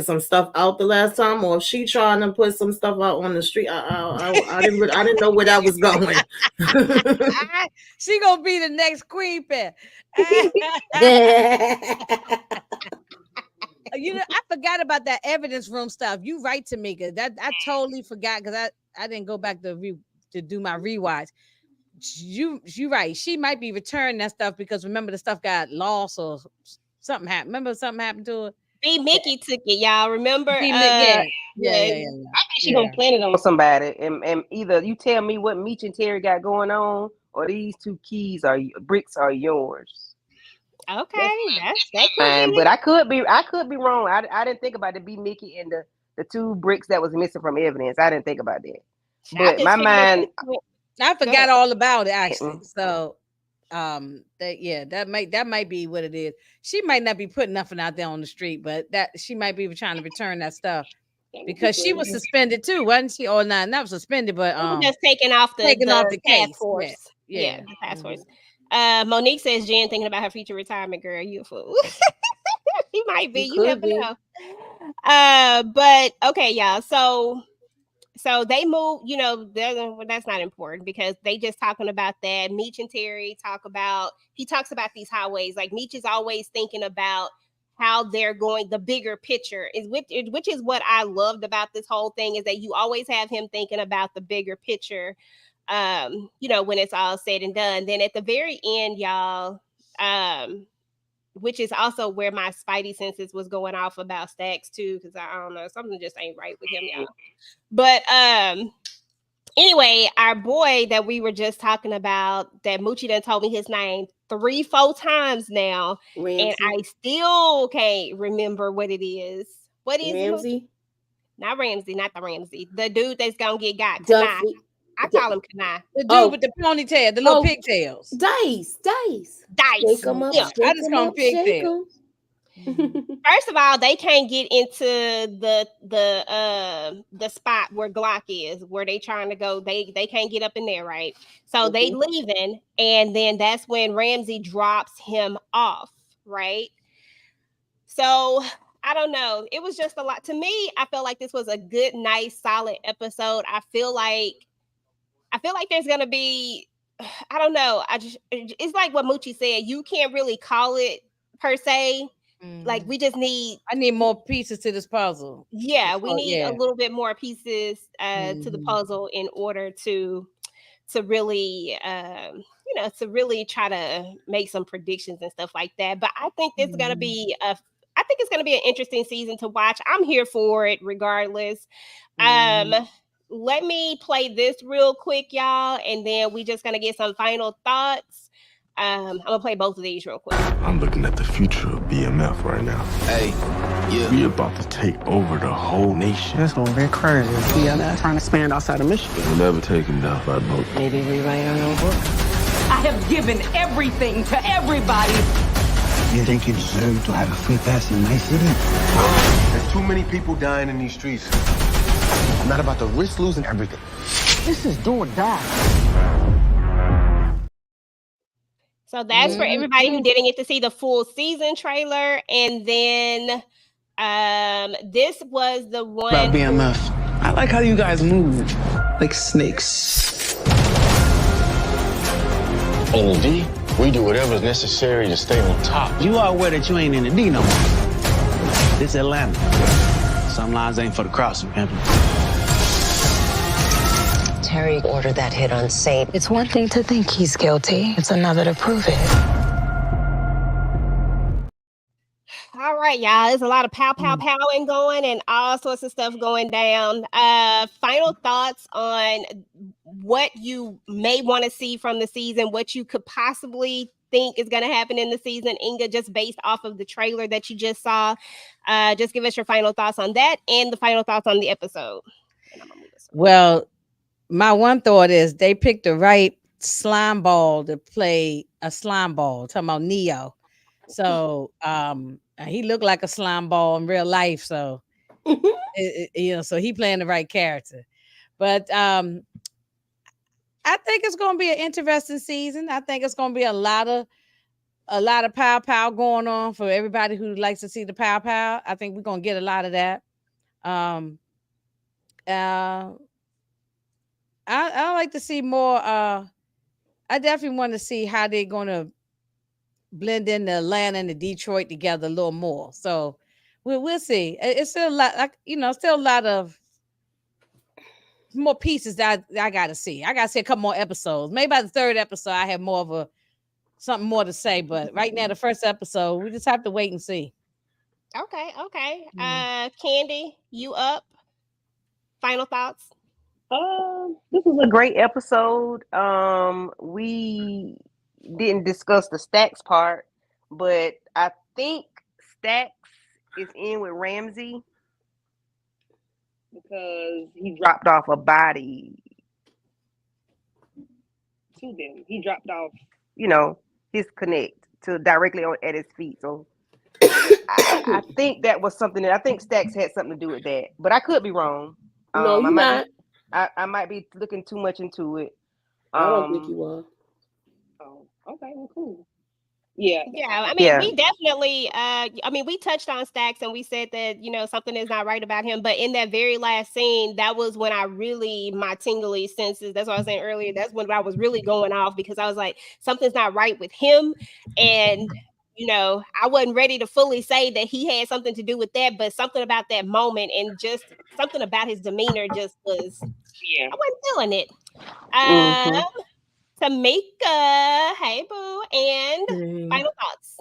some stuff out the last time, or if she trying to put some stuff out on the street. I didn't know where that was going. She gonna be the next queen pet. You know, I forgot about that evidence room stuff. You right, Tamika. That I totally forgot because I didn't go back to do my rewatch. you right. She might be returning that stuff because remember the stuff got lost or something happened. Remember something happened to her? B Mickey took it, y'all. Remember? Yeah. I think she gonna plant it on somebody, and either you tell me what Meech and Terry got going on, or these two bricks are yours. Okay, that could Fine, be but I could be wrong. I didn't think about the B Mickey and the two bricks that was missing from evidence. I didn't think about that. I But just my figured at mind, this point- I Go forgot ahead. all about it actually. So that might be what it is. She might not be putting nothing out there on the street, but that she might be trying to return that stuff because she was suspended too, wasn't she? Or not suspended, but They were just taking off the task case. force. Yeah. The task force. Monique says Jen thinking about her future retirement, girl. You a fool. He might be. You never know. But okay, y'all. So they move, that's not important because they just talking about that. Meech and Terry he talks about these highways. Like Meech is always thinking about how they're going, the bigger picture which is what I loved about this whole thing is that you always have him thinking about the bigger picture. When it's all said and done. Then at the very end, y'all, which is also where my spidey senses was going off about Stacks too, because I don't know, something just ain't right with him, y'all. But anyway, our boy that we were just talking about, that Moochie done told me his name 3-4 times now, Ramsey. and I still can't remember what it is. What is Ramsey? it? Not Ramsey, not the Ramsey. The dude that's gonna get got. Duffy. I call him Kanai. The dude with the ponytail, the little pigtails. Dice. Dice. Shake 'em up, Yeah. I just call him pigtails. First of all, they can't get into the spot where Glock is, where they trying to go. They can't get up in there, right? So they leaving, and then that's when Ramsey drops him off, right? So I don't know. It was just a lot to me. I feel like this was a good, nice, solid episode. I feel like there's gonna be, I don't know. It's like what Moochie said. You can't really call it per se. Like we just need. I need more pieces to this puzzle. Yeah, we need a little bit more pieces to the puzzle in order to really to really try to make some predictions and stuff like that. But I think this is gonna be it's gonna be an interesting season to watch. I'm here for it regardless. Let me play this real quick, y'all, and then we just gonna get some final thoughts. I'm gonna play both of these real quick. I'm looking at the future of BMF right now. Hey, yeah. We about to take over the whole nation. That's gonna be crazy. BMF trying to expand outside of Michigan. We'll never take him down by boat. Maybe rewrite our own book. I have given everything to everybody. You think you deserve to have a free pass in my city? There's too many people dying in these streets. I'm not about to risk losing everything. This is do or die. So that's for everybody who didn't get to see the full season trailer. And then this was the one About BMF. I like how you guys move like snakes. In the D, we do whatever's necessary to stay on top. You are aware that you ain't in the D no more. This Atlanta. Some lines ain't for the crossing, pimpin'. Terry ordered that hit on Saint. It's one thing to think he's guilty. It's another to prove it. All right, y'all. There's a lot of powing going and all sorts of stuff going down. Final thoughts on what you may want to see from the season, what you could possibly think is going to happen in the season, Inga, just based off of the trailer that you just saw. Just give us your final thoughts on that and the final thoughts on the episode. Well, my one thought is they picked the right slime ball to play a slime ball. Talking about Neo. So he looked like a slime ball in real life. So so he playing the right character. But I think it's going to be an interesting season. I think it's going to be a lot of pow going on for everybody who likes to see the pow. I think we're going to get a lot of that. I like to see more. I definitely want to see how they're going to blend in the Atlanta and the Detroit together a little more. So we'll see. It's still a lot, still a lot of more pieces that I gotta see. I gotta see a couple more episodes. Maybe by the third episode, I have more of something more to say. But right now, the first episode, we just have to wait and see. Okay. Candy, you up? Final thoughts? This was a great episode. We didn't discuss the Stacks part, but I think Stacks is in with Ramsey because he dropped off a body to them. He dropped off, his connect to directly at his feet. So I think that was something that I think Stacks had something to do with that, but I could be wrong. No, you're not. I might be looking too much into it. I don't think you are. Oh, okay, well, cool. Yeah. I mean, we definitely we touched on Stacks and we said that, something is not right about him. But in that very last scene, that was when my tingly senses, that's what I was saying earlier. That's when I was really going off because I was like, something's not right with him. And, I wasn't ready to fully say that he had something to do with that, but something about that moment and just something about his demeanor just was, I wasn't feeling it. Tamika, hey boo, and final thoughts.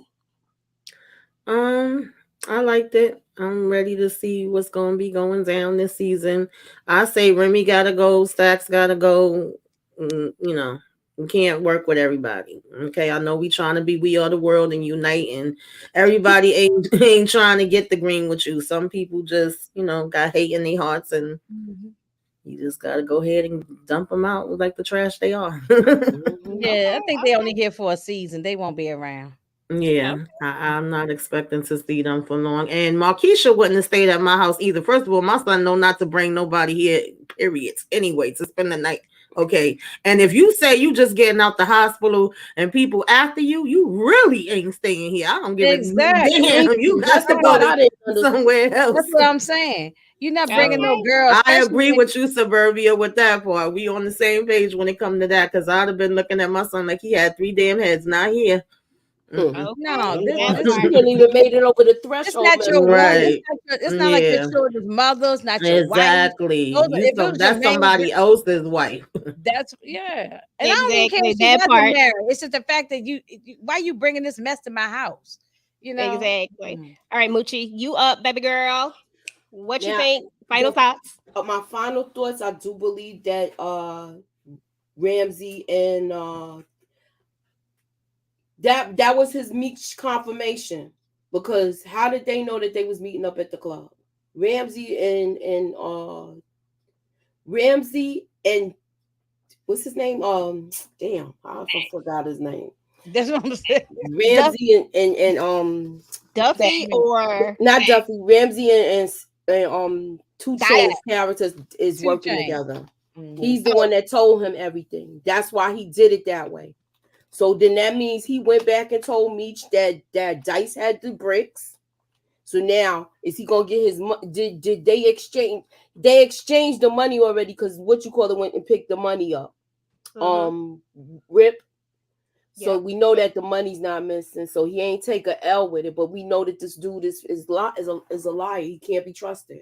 I liked it. I'm ready to see what's going to be going down this season. I say Remy gotta go, Stacks gotta go. We can't work with everybody. Okay, I know we trying to be We Are the World and unite, and everybody ain't trying to get the green with you. Some people just got hate in their hearts, and you just gotta go ahead and dump them out like the trash they are. Yeah, I think they only here for a season. They won't be around. Yeah, I'm not expecting to see them for long. And Markeisha wouldn't have stayed at my house either. First of all, my son know not to bring nobody here, period. Anyway, to spend the night. Okay. And if you say you just getting out the hospital and people after you, you really ain't staying here. I don't give a damn. You got to go somewhere else. That's what I'm saying. You're not bringing no girls. I agree with you, Suburbia, with that part. We on the same page when it comes to that, because I'd have been looking at my son like he had 3 damn heads. Not here. No, this didn't even made it over the threshold. It's not your right. It's not like your children's mother. It's not your exactly. wife. That's somebody else's wife. That's And I don't even care if she wasn't married. It's just the fact that why you bringing this mess to my house? Exactly. All right, Moochie, you up, baby girl? What you think? Final thoughts? My final thoughts. I do believe that Ramsey and that was his Meech confirmation, because how did they know that they was meeting up at the club? Ramsey and what's his name? Damn, I forgot his name. That's what I'm saying. Ramsey and Duffy or not Duffy. Ramsey and 2 Chainz characters is working together. He's the one that told him everything. That's why he did it that way. So then that means he went back and told Meech that Dice had the bricks. So now is he gonna get his money? Did they exchange? They exchanged the money already, because went and picked the money up. Rip. So we know that the money's not missing. So he ain't take a L with it. But we know that this dude is a liar. He can't be trusted.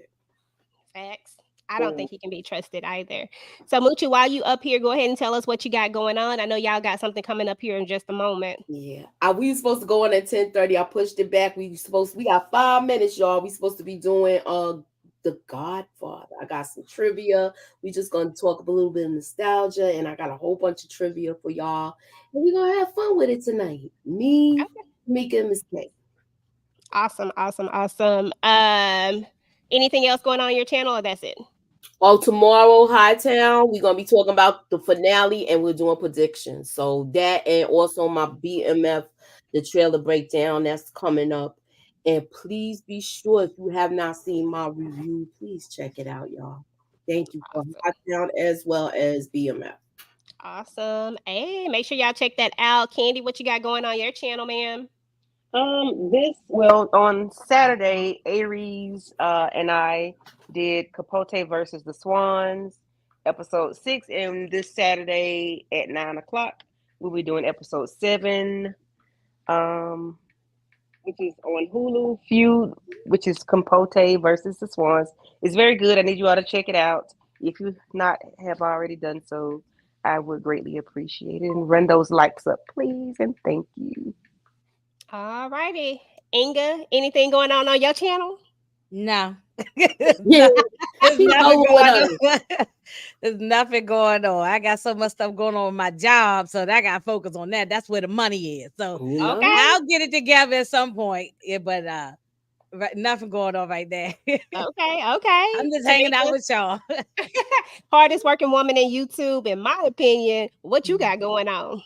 Facts. I don't think he can be trusted either. So, Moochie, while you up here, go ahead and tell us what you got going on. I know y'all got something coming up here in just a moment. Yeah. We were supposed to go on at 10:30. I pushed it back. We got 5 minutes, y'all. We supposed to be doing The Godfather. I got some trivia. We just gonna talk a little bit of nostalgia, and I got a whole bunch of trivia for y'all. And we're gonna have fun with it tonight. Me, Mika, and Miss K. Awesome. Anything else going on your channel, or that's it? Oh, tomorrow, Hightown, we're going to be talking about the finale, and we're doing predictions. So that, and also my BMF, the trailer breakdown, that's coming up. And please be sure, if you have not seen my review, please check it out, y'all. Thank you for Hightown as well as BMF. Awesome. Hey, make sure y'all check that out. Candy, what you got going on your channel, ma'am? On Saturday, Aries and I did Capote versus the Swans, episode 6, and this Saturday at 9:00 we'll be doing episode 7, which is on Hulu. Feud, which is Capote versus the Swans. It's very good. I need you all to check it out. If you not have already done so, I would greatly appreciate it. And run those likes up, please, and thank you. All righty. Inga, anything going on your channel? No. Yeah, There's keep nothing going going with us. on. There's nothing going on. I got so much stuff going on with my job, so I got to focus on that. That's where the money is. So Okay. I'll get it together at some point. Yeah, but nothing going on right there. Okay. I'm just hanging out with y'all. Hardest working woman in YouTube, in my opinion. What you got going on?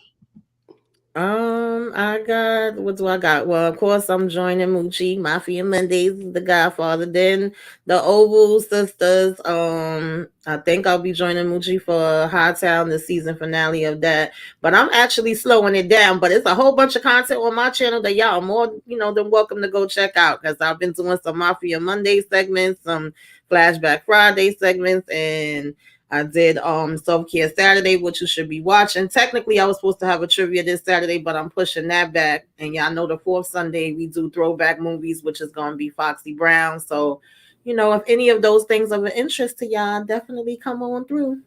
What do I got? Well, of course, I'm joining Moochie, Mafia Mondays, The Godfather. Then the Oval Sisters. I think I'll be joining Moochie for Hightown, the season finale of that. But I'm actually slowing it down. But it's a whole bunch of content on my channel that y'all are more, than welcome to go check out. Because I've been doing some Mafia Monday segments, some Flashback Friday segments, and I did Self-Care Saturday, which you should be watching. Technically, I was supposed to have a trivia this Saturday, but I'm pushing that back. And y'all know the fourth Sunday we do throwback movies, which is going to be Foxy Brown. So, if any of those things are of interest to y'all, definitely come on through.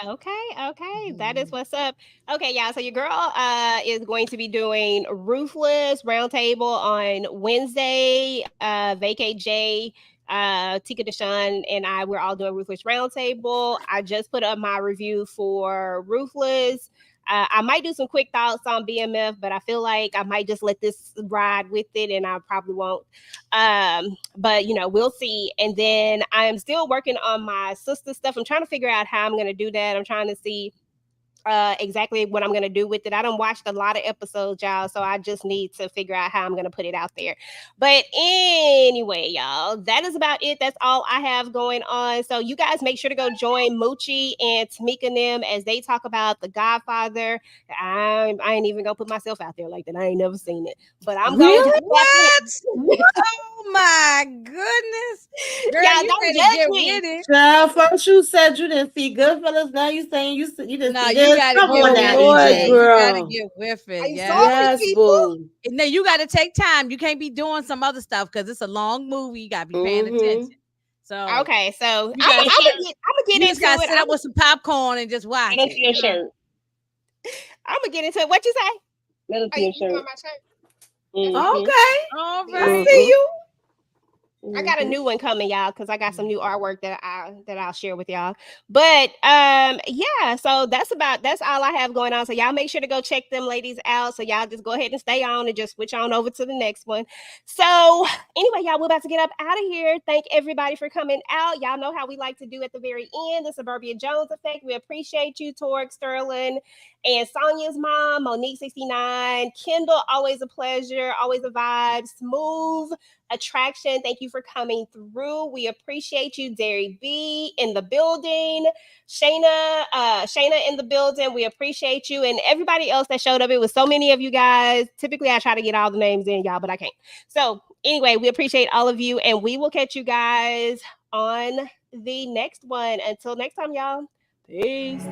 Okay, that is what's up. Okay, y'all. So your girl is going to be doing Ruthless Roundtable on Wednesday. Vacate J, Tika Deshawn, and we're all doing Ruthless Roundtable. I just put up my review for Ruthless. I might do some quick thoughts on BMF, but I feel like I might just let this ride with it, and I probably won't. But we'll see. And then I am still working on my sister stuff. I'm trying to figure out how I'm going to do that. I'm trying to see exactly what I'm going to do with it. I done watched a lot of episodes, y'all, so I just need to figure out how I'm going to put it out there. But anyway, y'all, that is about it. That's all I have going on. So you guys make sure to go join Moochie and Tamika and them as they talk about The Godfather. I ain't even gonna put myself out there like that. I ain't never seen it, but I'm going to what? Oh my goodness, girl, y'all you don't better judge get me. with it. Child, first you said you didn't see Goodfellas. Now you saying you didn't No, see you this. gotta Come get on with now, it. Lord, EJ. You gotta girl. get with it. I'm Yeah. sorry, Yes, people. boo. And then you gotta take time. You can't be doing some other stuff because it's a long movie. You gotta be paying attention. So Okay, so you gotta I'm gonna get you just into gotta it. sit up with some popcorn and just watch Let us it. see your shirt. I'm gonna get into it. What you say? Let us Oh, see you your doing shirt. my shirt? Okay. All I right. see you. I got a new one coming, y'all, because I got some new artwork that I'll share with y'all. But yeah, so that's all I have going on. So y'all make sure to go check them ladies out. So y'all just go ahead and stay on and just switch on over to the next one. So anyway, y'all, we're about to get up out of here. Thank everybody for coming out. Y'all know how we like to do at the very end, the Suburbia Jones effect. We appreciate you, Torque, Sterling, and Sonia's mom, Monique69, Kendall, always a pleasure, always a vibe, Smooth Attraction. Thank you for coming through. We appreciate you, Derry B in the building, Shayna in the building. We appreciate you and everybody else that showed up. It was so many of you guys. Typically, I try to get all the names in, y'all, but I can't. So anyway, we appreciate all of you, and we will catch you guys on the next one. Until next time, y'all. Peace.